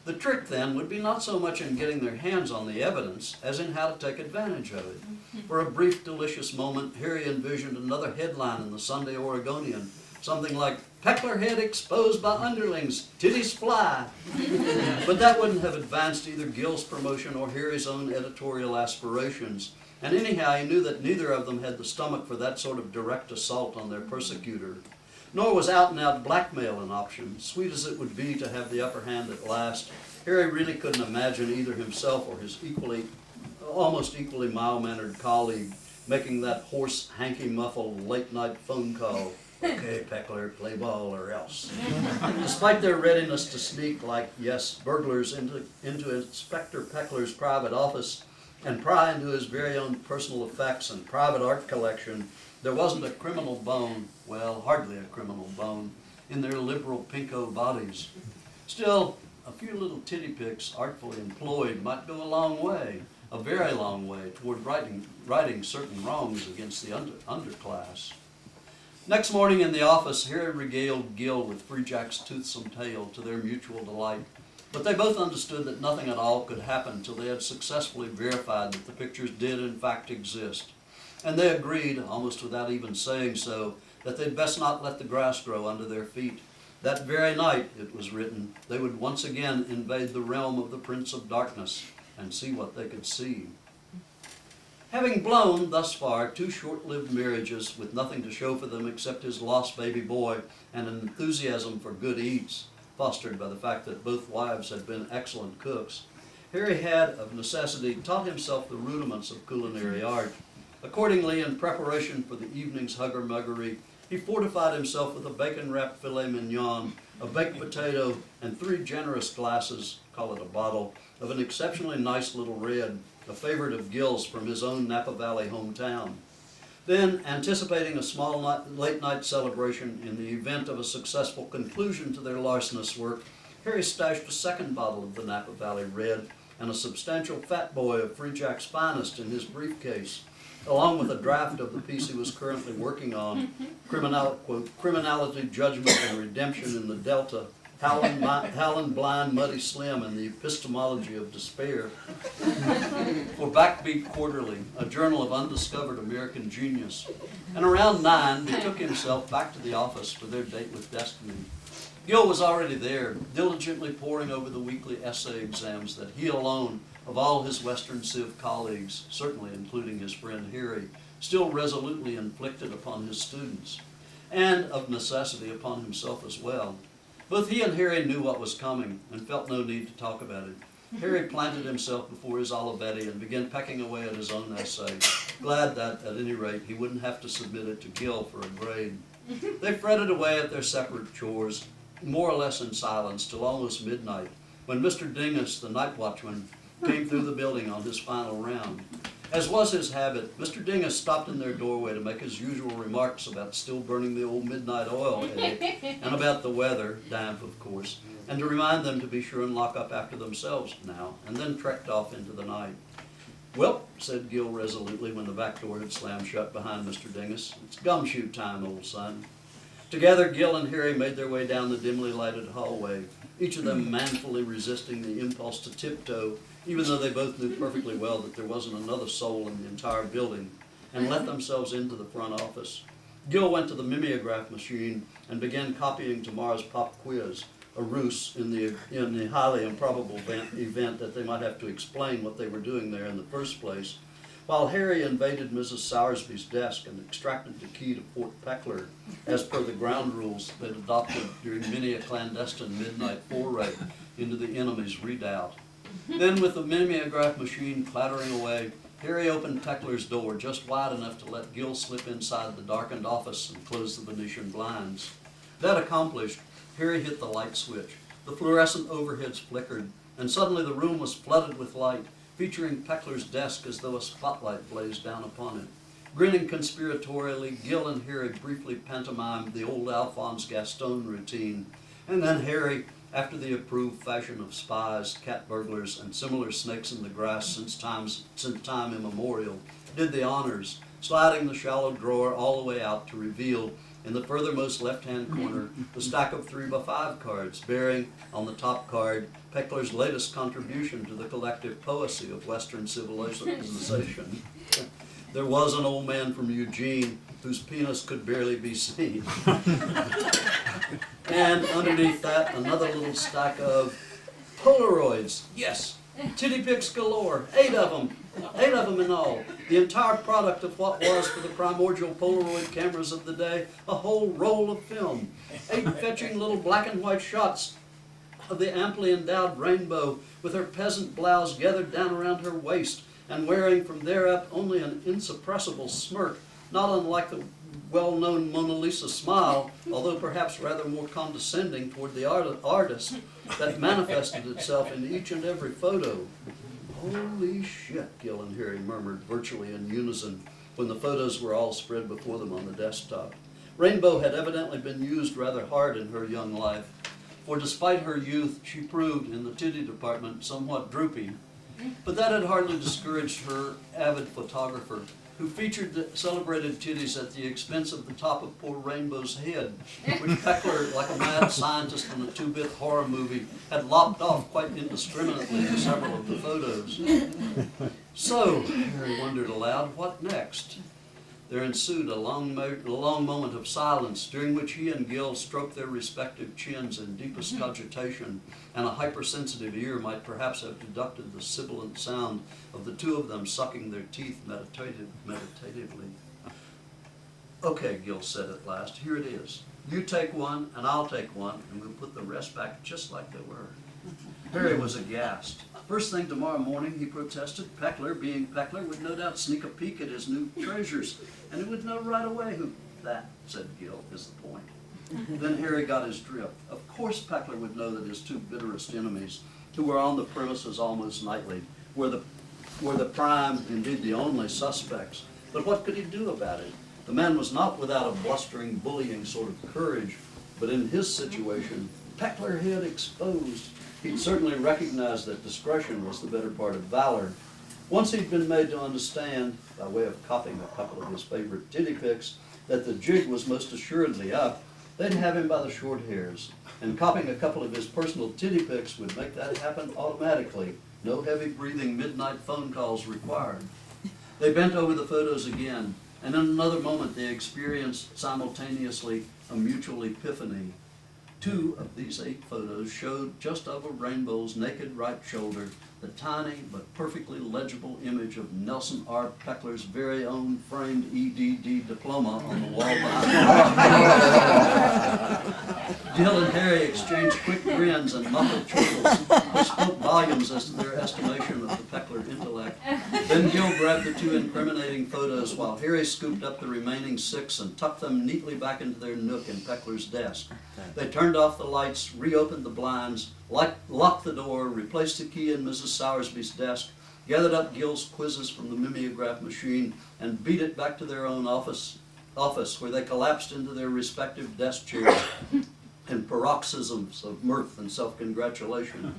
The trick then would be not so much in getting their hands on the evidence as in how to take advantage of it. For a brief, delicious moment, Harry envisioned another headline in the Sunday Oregonian, something like, "Peckler head exposed by underlings, titties fly." But that wouldn't have advanced either Gill's promotion or Harry's own editorial aspirations. And anyhow, he knew that neither of them had the stomach for that sort of direct assault on their persecutor. Nor was out-and-out blackmail an option. Sweet as it would be to have the upper hand at last, Harry really couldn't imagine either himself or his almost equally mild-mannered colleague making that hoarse, hanky-muffled late-night phone call. "Okay, Peckler, play ball or else." Despite their readiness to sneak like, yes, burglars into Inspector Peckler's private office and pry into his very own personal effects and private art collection, there wasn't a criminal bone, well, hardly a criminal bone, in their liberal pinko bodies. Still, a few little titty pics artfully employed might go a long way, a very long way, toward righting certain wrongs against the underclass. Next morning in the office, Harry regaled Gill with Free Jack's toothsome tale to their mutual delight. But they both understood that nothing at all could happen till they had successfully verified that the pictures did in fact exist. And they agreed, almost without even saying so, that they'd best not let the grass grow under their feet. That very night, it was written, they would once again invade the realm of the Prince of Darkness and see what they could see. Having blown, thus far, 2 short-lived marriages with nothing to show for them except his lost baby boy and an enthusiasm for good eats, fostered by the fact that both wives had been excellent cooks, Harry had, of necessity, taught himself the rudiments of culinary art. Accordingly, in preparation for the evening's hugger-muggery, he fortified himself with a bacon-wrapped filet mignon, a baked potato, and 3 generous glasses, call it a bottle, of an exceptionally nice little red, a favorite of Gill's from his own Napa Valley hometown. Then, anticipating a small late-night celebration in the event of a successful conclusion to their larcenous work, Harry stashed a second bottle of the Napa Valley Red and a substantial fat boy of Free Jack's finest in his briefcase, along with a draft of the piece he was currently working on, Criminality, Judgment, and Redemption in the Delta, Howlin' Blind, Muddy Slim, and the Epistemology of Despair, for Backbeat Quarterly, a journal of undiscovered American genius. And around 9, he took himself back to the office for their date with destiny. Gil was already there, diligently poring over the weekly essay exams that he alone, of all his Western Civ colleagues, certainly including his friend Harry, still resolutely inflicted upon his students, and of necessity upon himself as well. Both he and Harry knew what was coming and felt no need to talk about it. Harry planted himself before his Olivetti and began pecking away at his own essay, glad that, at any rate, he wouldn't have to submit it to Gil for a grade. They fretted away at their separate chores, more or less in silence, till almost midnight, when Mr. Dingus, the night watchman, came through the building on his final round. As was his habit, Mr. Dingus stopped in their doorway to make his usual remarks about still burning the old midnight oil headache, and about the weather, damp of course, and to remind them to be sure and lock up after themselves now, and then trekked off into the night. "Well," said Gil resolutely when the back door had slammed shut behind Mr. Dingus, "it's gumshoe time, old son." Together, Gil and Harry made their way down the dimly lighted hallway, each of them manfully resisting the impulse to tiptoe, even though they both knew perfectly well that there wasn't another soul in the entire building, and let themselves into the front office. Gil went to the mimeograph machine and began copying tomorrow's pop quiz, a ruse in the highly improbable event that they might have to explain what they were doing there in the first place, while Harry invaded Mrs. Sowersby's desk and extracted the key to Fort Peckler, as per the ground rules they'd adopted during many a clandestine midnight foray into the enemy's redoubt. Then, with the mimeograph machine clattering away, Harry opened Peckler's door just wide enough to let Gil slip inside the darkened office and close the Venetian blinds. That accomplished, Harry hit the light switch. The fluorescent overheads flickered, and suddenly the room was flooded with light, featuring Peckler's desk as though a spotlight blazed down upon it. Grinning conspiratorially, Gil and Harry briefly pantomimed the old Alphonse Gaston routine, and then Harry, after the approved fashion of spies, cat burglars, and similar snakes in the grass since time immemorial, did the honors, sliding the shallow drawer all the way out to reveal, in the furthermost left-hand corner, the stack of 3x5 cards, bearing, on the top card, Peckler's latest contribution to the collective poesy of Western civilization. There was an old man from Eugene whose penis could barely be seen. And underneath that, another little stack of Polaroids. Yes, titty pics galore, 8 of them in all. The entire product of what was, for the primordial Polaroid cameras of the day, a whole roll of film. 8 fetching little black and white shots of the amply endowed Rainbow, with her peasant blouse gathered down around her waist, and wearing from there up only an insuppressible smirk, not unlike the well-known Mona Lisa smile, although perhaps rather more condescending toward the artist, that manifested itself in each and every photo. "Holy shit," Gil and Harry murmured virtually in unison when the photos were all spread before them on the desktop. Rainbow had evidently been used rather hard in her young life, for despite her youth, she proved, in the titty department, somewhat droopy. But that had hardly discouraged her avid photographer, who featured the celebrated titties at the expense of the top of poor Rainbow's head, which Peckler, like a mad scientist in a 2-bit horror movie, had lopped off quite indiscriminately in several of the photos. So, Harry wondered aloud, what next? There ensued a long moment of silence, during which he and Gil stroked their respective chins in deepest cogitation, and a hypersensitive ear might perhaps have deducted the sibilant sound of the two of them sucking their teeth meditatively. "Okay," Gil said at last, "here it is. You take one, and I'll take one, and we'll put the rest back just like they were." Harry was aghast. "First thing tomorrow morning," he protested, "Peckler, being Peckler, would no doubt sneak a peek at his new treasures, and he would know right away who—" "That," said Gil, "is the point." Then Harry got his drift. Of course Peckler would know that his two bitterest enemies, who were on the premises almost nightly, were the prime, indeed the only, suspects. But what could he do about it? The man was not without a blustering, bullying sort of courage, but in his situation, Peckler had exposed. He'd certainly recognized that discretion was the better part of valor. Once he'd been made to understand, by way of copying a couple of his favorite titty pics, that the jig was most assuredly up, they'd have him by the short hairs. And copying a couple of his personal titty pics would make that happen automatically. No heavy breathing midnight phone calls required. They bent over the photos again, and in another moment they experienced simultaneously a mutual epiphany. 2 of these 8 photos showed just over Rainbow's naked right shoulder the tiny but perfectly legible image of Nelson R. Peckler's very own framed EDD diploma on the wall behind him. Gil and Harry exchanged quick grins and muffled chuckles, which spoke volumes as to their estimation of the Peckler intellect. Then Gil grabbed the 2 incriminating photos while Harry scooped up the remaining 6 and tucked them neatly back into their nook in Peckler's desk. They turned off the lights, reopened the blinds, locked the door, replaced the key in Mrs. Sowersby's desk, gathered up Gil's quizzes from the mimeograph machine, and beat it back to their own office where they collapsed into their respective desk chairs in paroxysms of mirth and self-congratulation.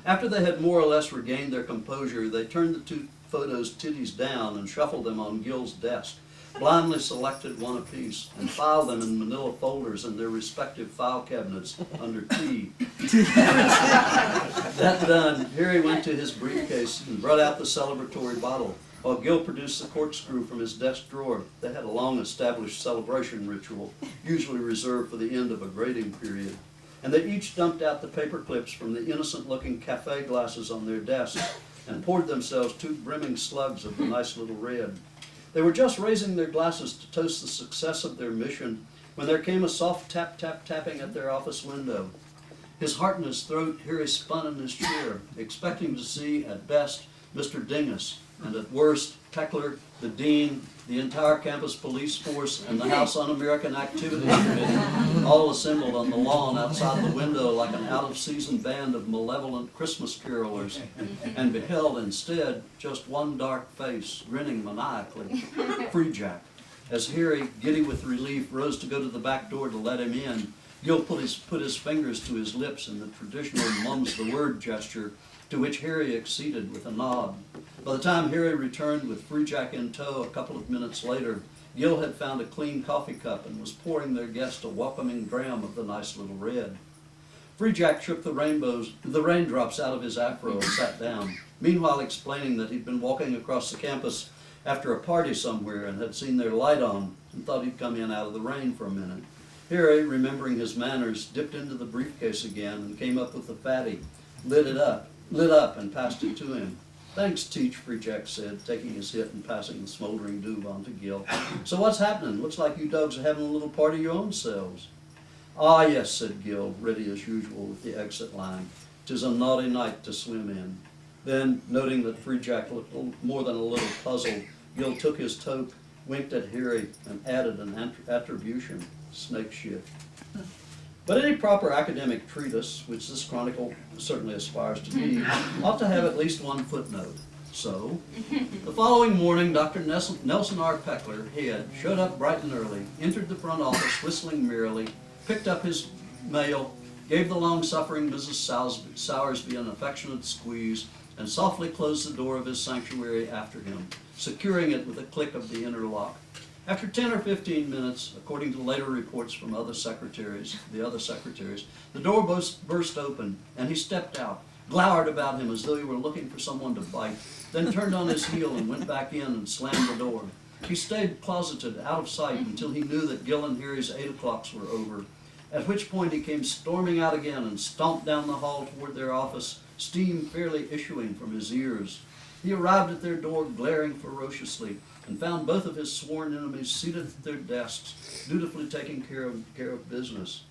After they had more or less regained their composure, they turned the 2 photos titties down and shuffled them on Gil's desk, blindly selected one apiece, and filed them in manila folders in their respective file cabinets under T. That done, Harry went to his briefcase and brought out the celebratory bottle, while Gil produced the corkscrew from his desk drawer. They had a long-established celebration ritual, usually reserved for the end of a grading period. And they each dumped out the paper clips from the innocent-looking cafe glasses on their desks and poured themselves 2 brimming slugs of the nice little red. They were just raising their glasses to toast the success of their mission when there came a soft tapping at their office window. His heart in his throat, Harry spun in his chair, expecting to see, at best, Mr. Dingus, and at worst, Peckler, the dean, the entire campus police force, and the House Un-American Activities Committee, all assembled on the lawn outside the window like an out-of-season band of malevolent Christmas carolers, and beheld instead just one dark face, grinning maniacally, Free Jack. As Harry, giddy with relief, rose to go to the back door to let him in, Gil put his fingers to his lips in the traditional mum's-the-word gesture, to which Harry acceded with a nod. By the time Harry returned with Free Jack in tow a couple of minutes later, Gil had found a clean coffee cup and was pouring their guest a welcoming dram of the nice little red. Free Jack shook the raindrops out of his afro and sat down, meanwhile explaining that he'd been walking across the campus after a party somewhere and had seen their light on and thought he'd come in out of the rain for a minute. Harry, remembering his manners, dipped into the briefcase again and came up with the fatty, lit up and passed it to him. "Thanks, Teach," Free Jack said, taking his hit and passing the smoldering doob on to Gil. "So what's happening? Looks like you dogs are having a little party your own selves." "Ah, yes," said Gil, ready as usual with the exit line. "'Tis a naughty night to swim in." Then, noting that Free Jack looked more than a little puzzled, Gil took his toque, winked at Harry, and added an attribution, "snake shit." But any proper academic treatise, which this chronicle certainly aspires to be, ought to have at least one footnote. So, the following morning, Dr. Nelson R. Peckler, head, showed up bright and early, entered the front office whistling merrily, picked up his mail, gave the long-suffering Mrs. Sowersby an affectionate squeeze, and softly closed the door of his sanctuary after him, securing it with a click of the inner lock. After 10 or 15 minutes, according to later reports from the other secretaries, the door burst open, and he stepped out, glowered about him as though he were looking for someone to bite, then turned on his heel and went back in and slammed the door. He stayed closeted, out of sight, until he knew that Gil and Harry's 8 o'clocks were over, at which point he came storming out again and stomped down the hall toward their office, steam fairly issuing from his ears. He arrived at their door glaring ferociously, and found both of his sworn enemies seated at their desks, dutifully taking care of business.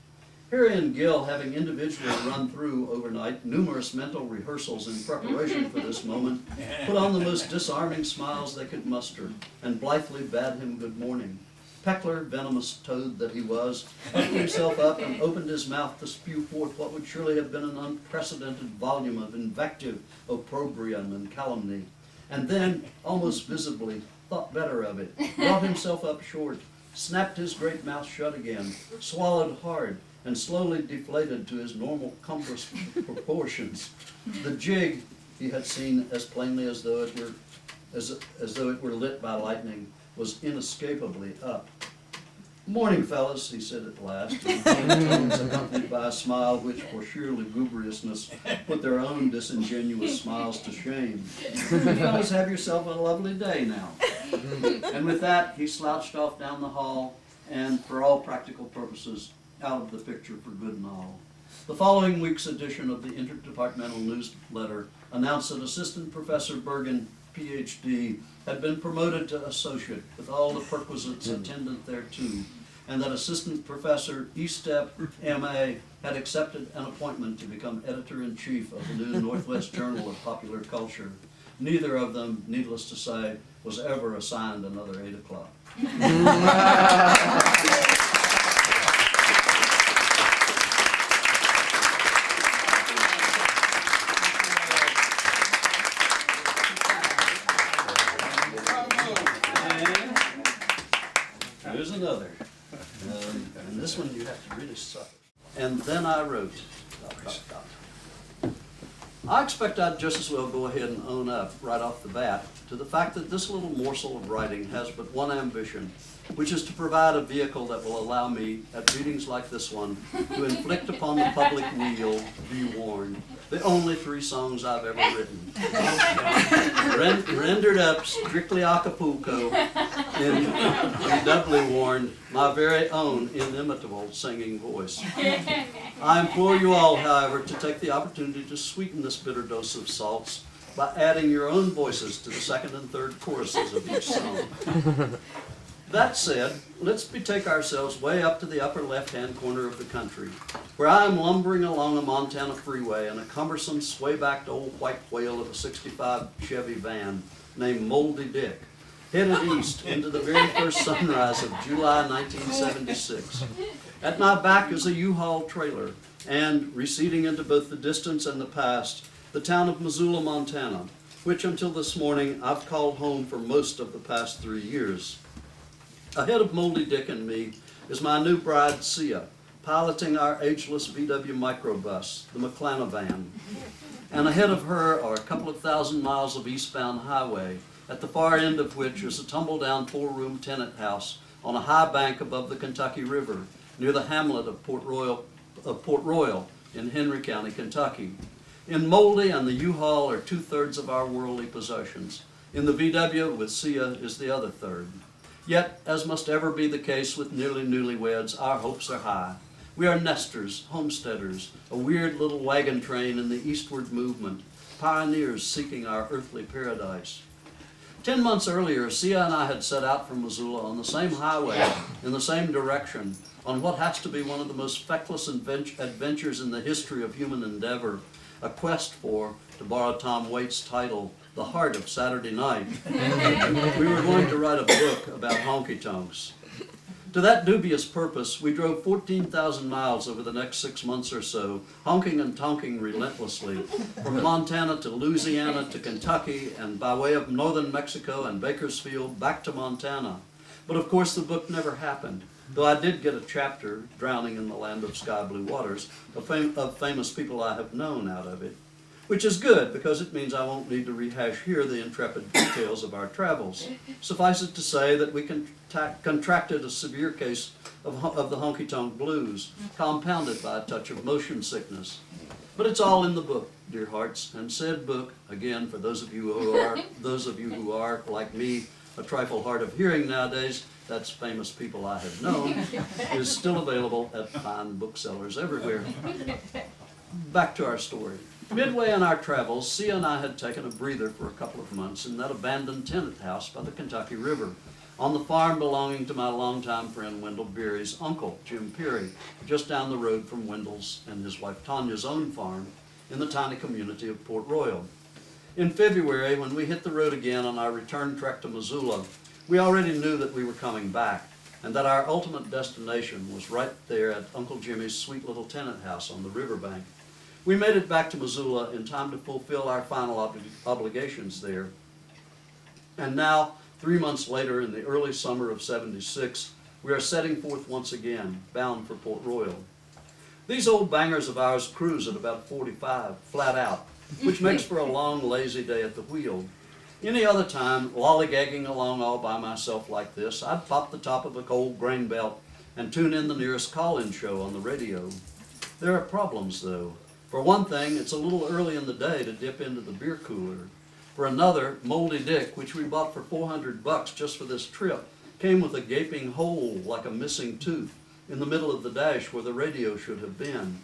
Harry and Gil, having individually run through overnight numerous mental rehearsals in preparation for this moment, put on the most disarming smiles they could muster, and blithely bade him good morning. Peckler, venomous toad that he was, puffed himself up and opened his mouth to spew forth what would surely have been an unprecedented volume of invective, opprobrium, and calumny, and then, almost visibly, thought better of it, brought himself up short, snapped his great mouth shut again, swallowed hard, and slowly deflated to his normal cumbrous proportions. The jig he had seen as plainly as though it were lit by lightning was inescapably up. "Morning, fellas," he said at last, in tones accompanied by a smile which, for sheer lugubriousness, put their own disingenuous smiles to shame. "You fellas have yourself a lovely day now." And with that, he slouched off down the hall and, for all practical purposes, out of the picture for good and all. The following week's edition of the Interdepartmental Newsletter announced that Assistant Professor Bergen, PhD, had been promoted to associate with all the perquisites attendant thereto, and that Assistant Professor Estep, MA, had accepted an appointment to become Editor-in-Chief of the new Northwest Journal of Popular Culture. Neither of them, needless to say, was ever assigned another 8 o'clock. Here's another. And this one you have to really suck. And then I wrote, ... I expect I'd just as well go ahead and own up right off the bat to the fact that this little morsel of writing has but one ambition, which is to provide a vehicle that will allow me, at readings like this one, to inflict upon the public weal, be warned, the only 3 songs I've ever written. Rendered up strictly Acapulco in, be doubly warned, my very own inimitable singing voice. I implore you all, however, to take the opportunity to sweeten this bitter dose of salts by adding your own voices to the 2nd and 3rd choruses of each song. That said, let's betake ourselves way up to the upper left-hand corner of the country, where I am lumbering along a Montana freeway in a cumbersome, sway-backed old white whale of a '65 Chevy van named Moldy Dick, headed east into the very first sunrise of July 1976. At my back is a U-Haul trailer, and receding into both the distance and the past, the town of Missoula, Montana, which until this morning I've called home for most of the past 3 years. Ahead of Moldy Dick and me is my new bride, Sia, piloting our ageless VW microbus, the McClanahan van. And ahead of her are a couple of thousand miles of eastbound highway, at the far end of which is a tumble-down 4-room tenant house on a high bank above the Kentucky River, near the hamlet of Port Royal in Henry County, Kentucky. In Moldy and the U-Haul are 2/3 of our worldly possessions. In the VW with Sia is the other third. Yet, as must ever be the case with nearly newlyweds, our hopes are high. We are nesters, homesteaders, a weird little wagon train in the eastward movement, pioneers seeking our earthly paradise. 10 months earlier, Sia and I had set out from Missoula on the same highway, in the same direction, on what has to be one of the most feckless adventures in the history of human endeavor, a quest for, to borrow Tom Waits' title, the heart of Saturday night. We were going to write a book about honky-tonks. To that dubious purpose, we drove 14,000 miles over the next 6 months or so, honking and tonking relentlessly, from Montana to Louisiana to Kentucky, and by way of northern Mexico and Bakersfield back to Montana. But of course the book never happened, though I did get a chapter, Drowning in the Land of Sky Blue Waters, of famous people I have known out of it. Which is good, because it means I won't need to rehash here the intrepid details of our travels. Suffice it to say that we contracted a severe case of the honky-tonk blues, compounded by a touch of motion sickness. But it's all in the book, dear hearts, and said book, again, for those of you who are, like me, a trifle hard of hearing nowadays, that's famous people I have known, is still available at fine booksellers everywhere. Back to our story. Midway in our travels, Sia and I had taken a breather for a couple of months in that abandoned tenant house by the Kentucky River, on the farm belonging to my longtime friend Wendell Beery's uncle, Jim Peary, just down the road from Wendell's and his wife Tanya's own farm in the tiny community of Port Royal. In February, when we hit the road again on our return trek to Missoula, we already knew that we were coming back, and that our ultimate destination was right there at Uncle Jimmy's sweet little tenant house on the riverbank. We made it back to Missoula in time to fulfill our final obligations there. And now, 3 months later, in the early summer of '76, we are setting forth once again, bound for Port Royal. These old bangers of ours cruise at about 45, flat out, which makes for a long, lazy day at the wheel. Any other time, lollygagging along all by myself like this, I'd pop the top of a cold grain belt and tune in the nearest call-in show on the radio. There are problems, though. For one thing, it's a little early in the day to dip into the beer cooler. For another, Moldy Dick, which we bought for $400 just for this trip, came with a gaping hole like a missing tooth, in the middle of the dash where the radio should have been.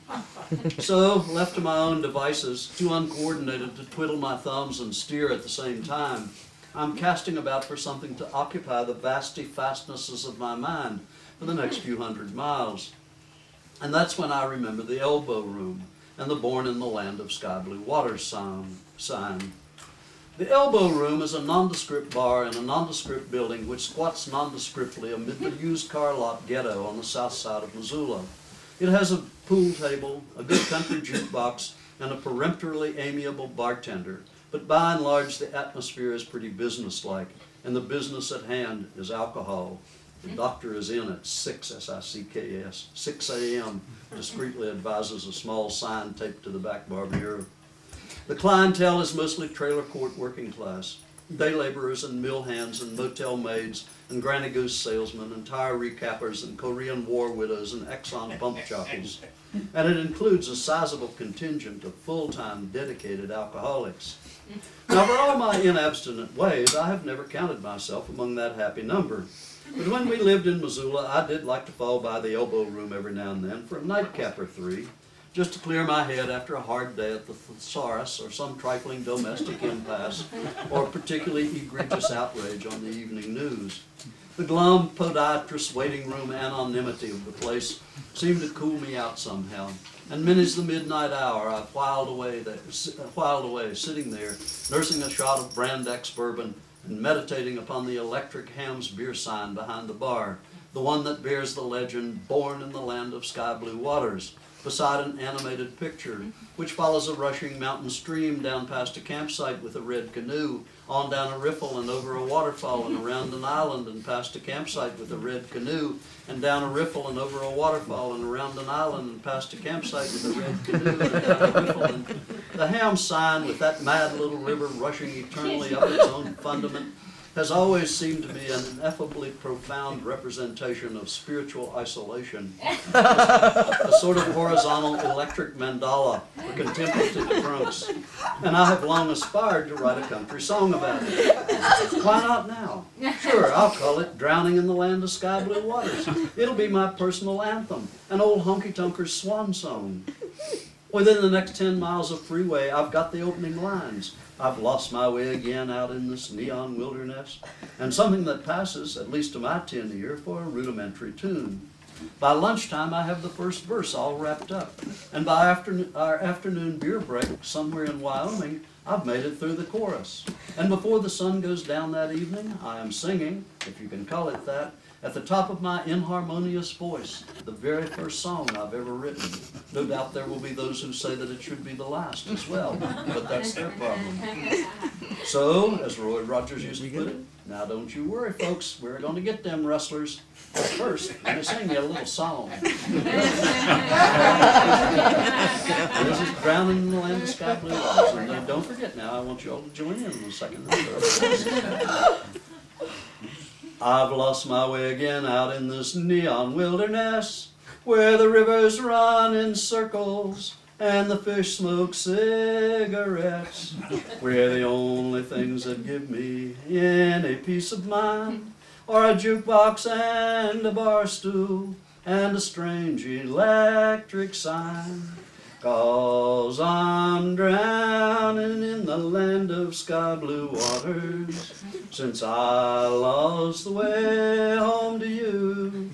So, left to my own devices, too uncoordinated to twiddle my thumbs and steer at the same time, I'm casting about for something to occupy the vasty fastnesses of my mind for the next few hundred miles. And that's when I remember the elbow room and the born in the land of sky blue waters sign. The elbow room is a nondescript bar in a nondescript building which squats nondescriptly amid the used car lot ghetto on the south side of Missoula. It has a pool table, a good country jukebox, and a peremptorily amiable bartender, but by and large the atmosphere is pretty businesslike, and the business at hand is alcohol. The doctor is in at 6, S-I-C-K-S, 6 a.m., discreetly advises a small sign taped to the back bar mirror. The clientele is mostly trailer court working class, day laborers and mill hands and motel maids and Granny Goose salesmen and tire recappers and Korean War widows and Exxon pump jockeys. And it includes a sizable contingent of full-time dedicated alcoholics. Now, for all my inabstinent ways, I have never counted myself among that happy number. But when we lived in Missoula, I did like to fall by the elbow room every now and then for a nightcap or three, just to clear my head after a hard day at the thesaurus or some trifling domestic impasse or a particularly egregious outrage on the evening news. The glum podiatrist waiting room anonymity of the place seemed to cool me out somehow, and many's the midnight hour I whiled away, sitting there, nursing a shot of Brand X bourbon and meditating upon the electric Ham's beer sign behind the bar, the one that bears the legend, "Born in the land of sky blue waters," beside an animated picture, which follows a rushing mountain stream down past a campsite with a red canoe, on down a riffle and over a waterfall and around an island and past a campsite with a red canoe, and down a riffle and over a waterfall and around an island and past a campsite with a red canoe and down a riffle. And the Ham sign with that mad little river rushing eternally up its own fundament has always seemed to me an ineffably profound representation of spiritual isolation, a sort of horizontal electric mandala for contemplative drunks, and I have long aspired to write a country song about it. Why not now? Sure, I'll call it "Drowning in the Land of Sky Blue Waters." It'll be my personal anthem, an old honky-tonker's swan song. Within the next 10 miles of freeway, I've got the opening lines. I've lost my way again out in this neon wilderness, and something that passes, at least to my tin ear, for a rudimentary tune. By lunchtime, I have the first verse all wrapped up, and by our afternoon beer break somewhere in Wyoming, I've made it through the chorus. And before the sun goes down that evening, I am singing, if you can call it that, at the top of my inharmonious voice, the very first song I've ever written. No doubt there will be those who say that it should be the last as well, but that's their problem. So, as Roy Rogers used to put it, now don't you worry, folks, we're going to get them rustlers. But first, let me sing you a little song. This is "Drowning in the Land of Sky Blue Waters," and then don't forget now, I want you all to join in the second and third. I've lost my way again out in this neon wilderness, where the rivers run in circles and the fish smoke cigarettes, where the only things that give me any peace of mind are a jukebox and a bar stool and a strange electric sign. 'Cause I'm drowning in the land of sky blue waters, since I lost the way home to you.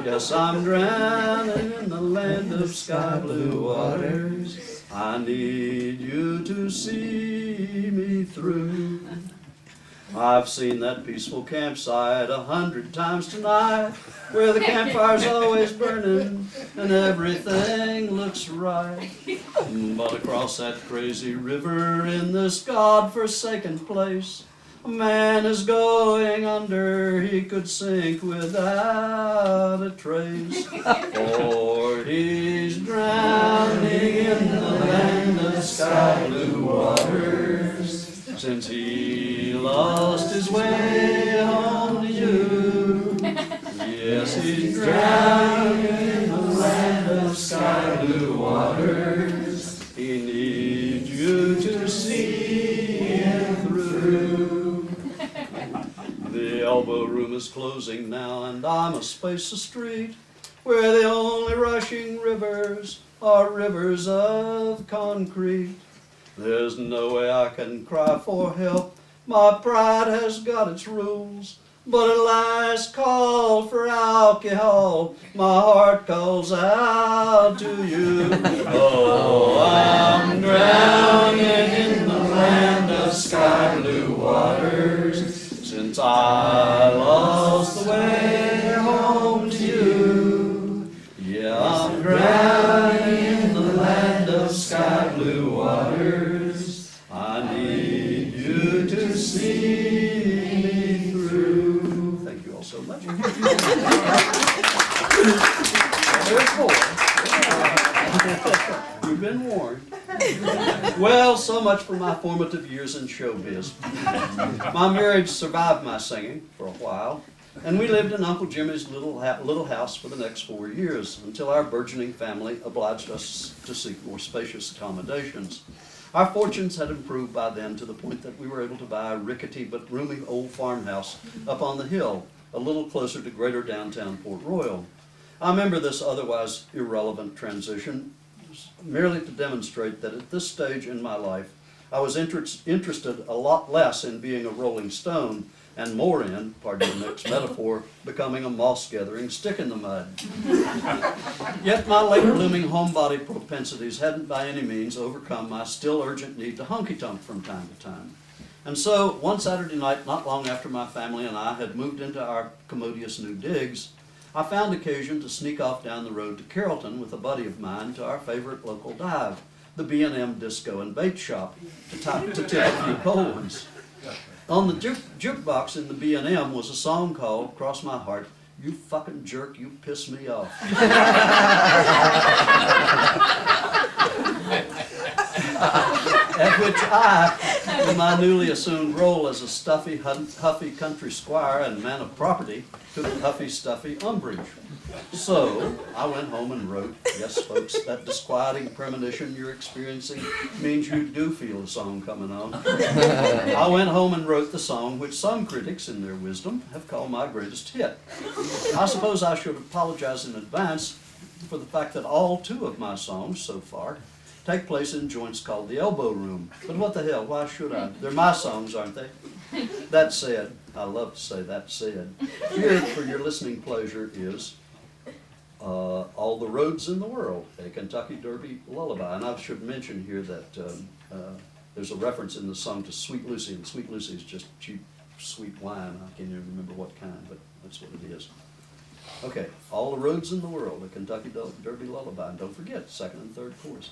Yes, I'm drowning in the land of sky blue waters. I need you to see me through. I've seen that peaceful campsite 100 times tonight, where the campfire's always burning and everything looks right. But across that crazy river in this God-forsaken place, a man is going under, he could sink without a trace. For he's drowning in the land of sky blue waters, since he lost his way home to you. Yes, he's drowning in the land of sky blue waters. He needs you to see him through. The elbow room is closing now, and I must space the street, where the only rushing rivers are rivers of concrete. There's no way I can cry for help, my pride has got its rules. But at last call for alcohol, my heart calls out to you. Oh, I'm drowning in the land of sky blue waters, since I lost the way home to you. Yeah, I'm drowning in the land of sky blue waters. I need you to see me through. Thank you all so much. There's more. You've been warned. Well, so much for my formative years in showbiz. My marriage survived my singing for a while, and we lived in Uncle Jimmy's little house for the next 4 years, until our burgeoning family obliged us to seek more spacious accommodations. Our fortunes had improved by then to the point that we were able to buy a rickety but roomy old farmhouse up on the hill, a little closer to greater downtown Port Royal. I remember this otherwise irrelevant transition merely to demonstrate that at this stage in my life, I was interested a lot less in being a rolling stone and more in, pardon the mixed metaphor, becoming a moss-gathering stick in the mud. Yet my late-blooming homebody propensities hadn't by any means overcome my still urgent need to honky-tonk from time to time. And so, one Saturday night, not long after my family and I had moved into our commodious new digs, I found occasion to sneak off down the road to Carrollton with a buddy of mine to our favorite local dive, the B&M Disco and Bait Shop, to tip a few cold ones. On the jukebox in the B&M was a song called, cross my heart, You Fucking Jerk, You Piss Me Off. At which I, in my newly assumed role as a stuffy, huffy country squire and man of property, took huffy, stuffy umbrage. So, I went home and wrote, yes folks, that disquieting premonition you're experiencing means you do feel a song coming on. I went home and wrote the song which some critics, in their wisdom, have called my greatest hit. I suppose I should apologize in advance for the fact that all 2 of my songs so far take place in joints called the Elbow Room. But what the hell, why should I? They're my songs, aren't they? That said, I love to say that said, here for your listening pleasure is All the Roads in the World, a Kentucky Derby lullaby. And I should mention here that there's a reference in the song to Sweet Lucy, and Sweet Lucy is just cheap, sweet wine. I can't even remember what kind, but that's what it is. Okay, All the Roads in the World, a Kentucky Derby lullaby. And don't forget, 2nd and 3rd chorus.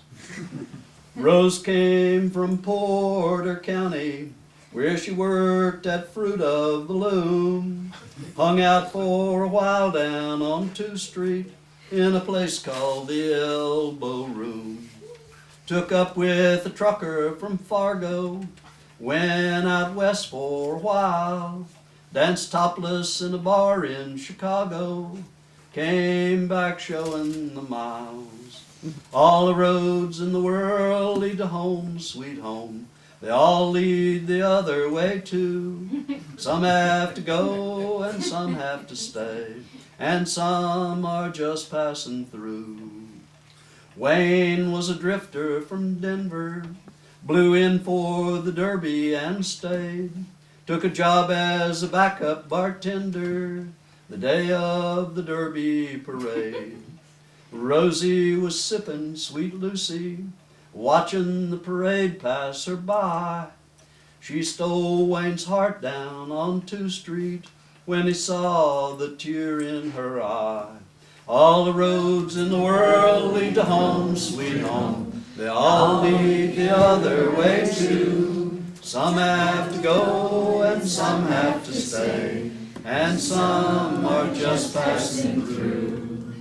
Rose came from Porter County, where she worked at Fruit of the Loom. Hung out for a while down on 2nd Street in a place called the Elbow Room. Took up with a trucker from Fargo, went out west for a while. Danced topless in a bar in Chicago, came back showing the miles. All the roads in the world lead to home, sweet home. They all lead the other way too. Some have to go and some have to stay, and some are just passing through. Wayne was a drifter from Denver, blew in for the Derby and stayed. Took a job as a backup bartender the day of the Derby parade. Rosie was sipping Sweet Lucy, watching the parade pass her by. She stole Wayne's heart down on 2nd Street when he saw the tear in her eye. All the roads in the world lead to home, sweet home. They all lead the other way too. Some have to go and some have to stay, and some are just passing through.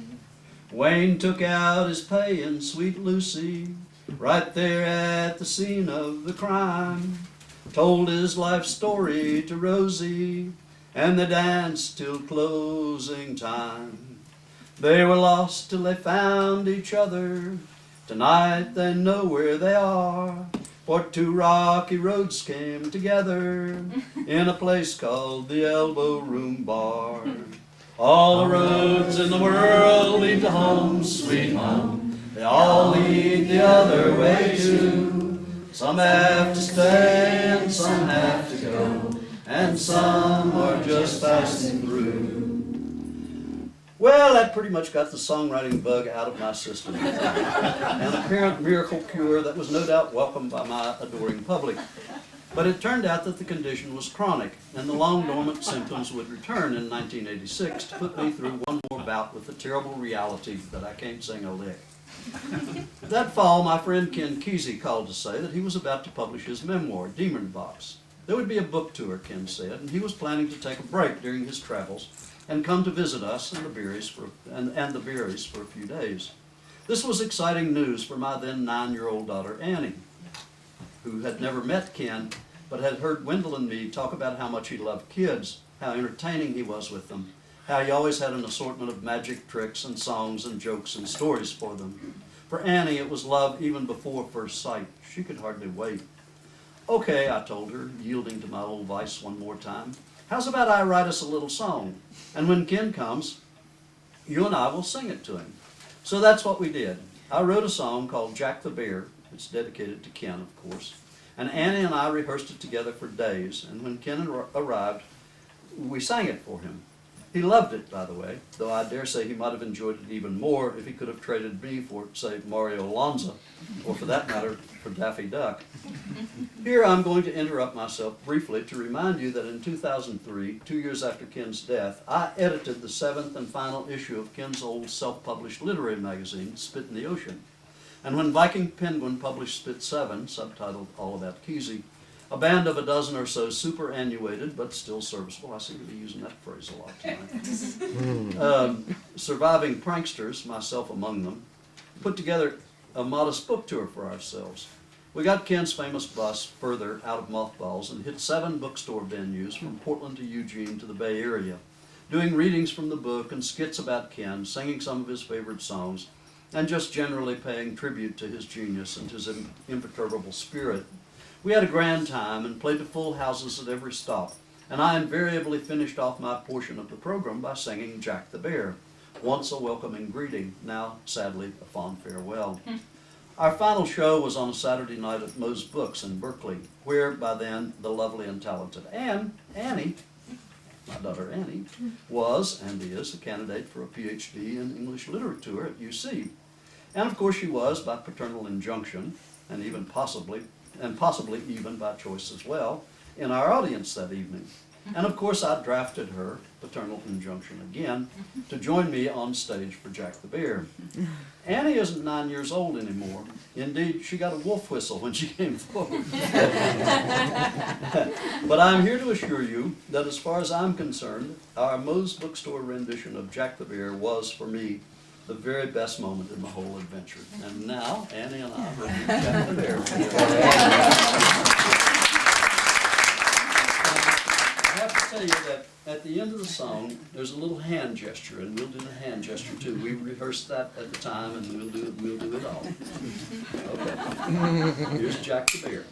Wayne took out his pay in Sweet Lucy, right there at the scene of the crime. Told his life story to Rosie, and they danced till closing time. They were lost till they found each other. Tonight they know where they are, for 2 rocky roads came together in a place called the Elbow Room Bar. All the roads in the world lead to home, sweet home. They all lead the other way too. Some have to stay and some have to go, and some are just passing through. Well, that pretty much got the songwriting bug out of my system. An apparent miracle cure that was no doubt welcomed by my adoring public. But it turned out that the condition was chronic, and the long dormant symptoms would return in 1986 to put me through one more bout with the terrible reality that I can't sing a lick. That fall, my friend Ken Kesey called to say that he was about to publish his memoir, Demon Box. There would be a book tour, Ken said, and he was planning to take a break during his travels and come to visit us and the Beeries for a few days. This was exciting news for my then 9-year-old daughter, Annie, who had never met Ken, but had heard Wendell and me talk about how much he loved kids, how entertaining he was with them, how he always had an assortment of magic tricks and songs and jokes and stories for them. For Annie, it was love even before first sight. She could hardly wait. Okay, I told her, yielding to my old vice one more time. How's about I write us a little song? And when Ken comes, you and I will sing it to him. So that's what we did. I wrote a song called Jack the Bear. It's dedicated to Ken, of course. And Annie and I rehearsed it together for days. And when Ken arrived, we sang it for him. He loved it, by the way, though I dare say he might have enjoyed it even more if he could have traded me for, say, Mario Alonso, or for that matter, for Daffy Duck. Here I'm going to interrupt myself briefly to remind you that in 2003, 2 years after Ken's death, I edited the 7th and final issue of Ken's old self-published literary magazine, Spit in the Ocean. And when Viking Penguin published Spit 7, subtitled All About Kesey, a band of a dozen or so superannuated but still serviceable, I seem to be using that phrase a lot tonight, surviving pranksters, myself among them, put together a modest book tour for ourselves. We got Ken's famous bus further out of mothballs and hit 7 bookstore venues from Portland to Eugene to the Bay Area, doing readings from the book and skits about Ken, singing some of his favorite songs, and just generally paying tribute to his genius and his imperturbable spirit. We had a grand time and played to full houses at every stop, and I invariably finished off my portion of the program by singing Jack the Bear, once a welcoming greeting, now, sadly, a fond farewell. Our final show was on a Saturday night at Moe's Books in Berkeley, where, by then, the lovely and talented Annie, my daughter Annie, was and is a candidate for a PhD in English literature at UC. And of course she was, by paternal injunction, and possibly even by choice as well, in our audience that evening. And of course I drafted her, paternal injunction again, to join me on stage for Jack the Bear. Annie isn't 9 years old anymore. Indeed, she got a wolf whistle when she came forward. But I'm here to assure you that as far as I'm concerned, our Moe's Bookstore rendition of Jack the Bear was, for me, the very best moment in the whole adventure. And now, Annie and I will do Jack the Bear. I have to tell you that at the end of the song, there's a little hand gesture, and we'll do the hand gesture too. We rehearsed that at the time, and we'll do it all. Okay. Here's Jack the Bear.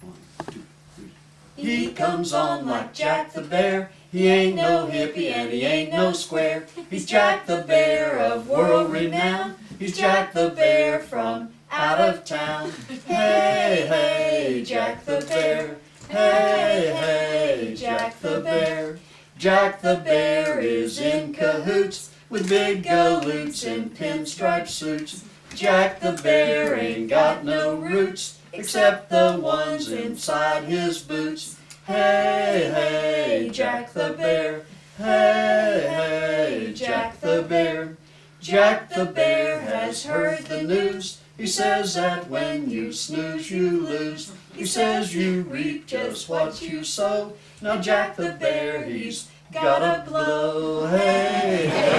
1, 2, 3. He comes on like Jack the Bear. He ain't no hippie and he ain't no square. He's Jack the Bear of world renown. He's Jack the Bear from out of town. Hey, hey, Jack the Bear. Hey, hey, Jack the Bear. Jack the Bear is in cahoots with big galoots in pinstripe suits. Jack the Bear ain't got no roots except the ones inside his boots. Hey, hey, Jack the Bear. Hey, hey, Jack the Bear. Jack the Bear has heard the news. He says that when you snooze, you lose. He says you reap just what you sow. Now Jack the Bear, he's got a blow. Hey, hey,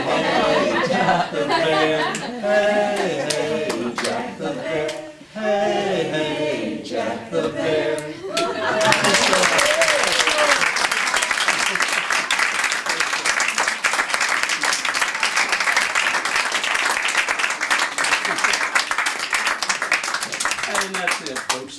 hey, Jack the Bear. Hey, hey, Jack the Bear. Hey, hey, Jack the Bear. And that's it, folks.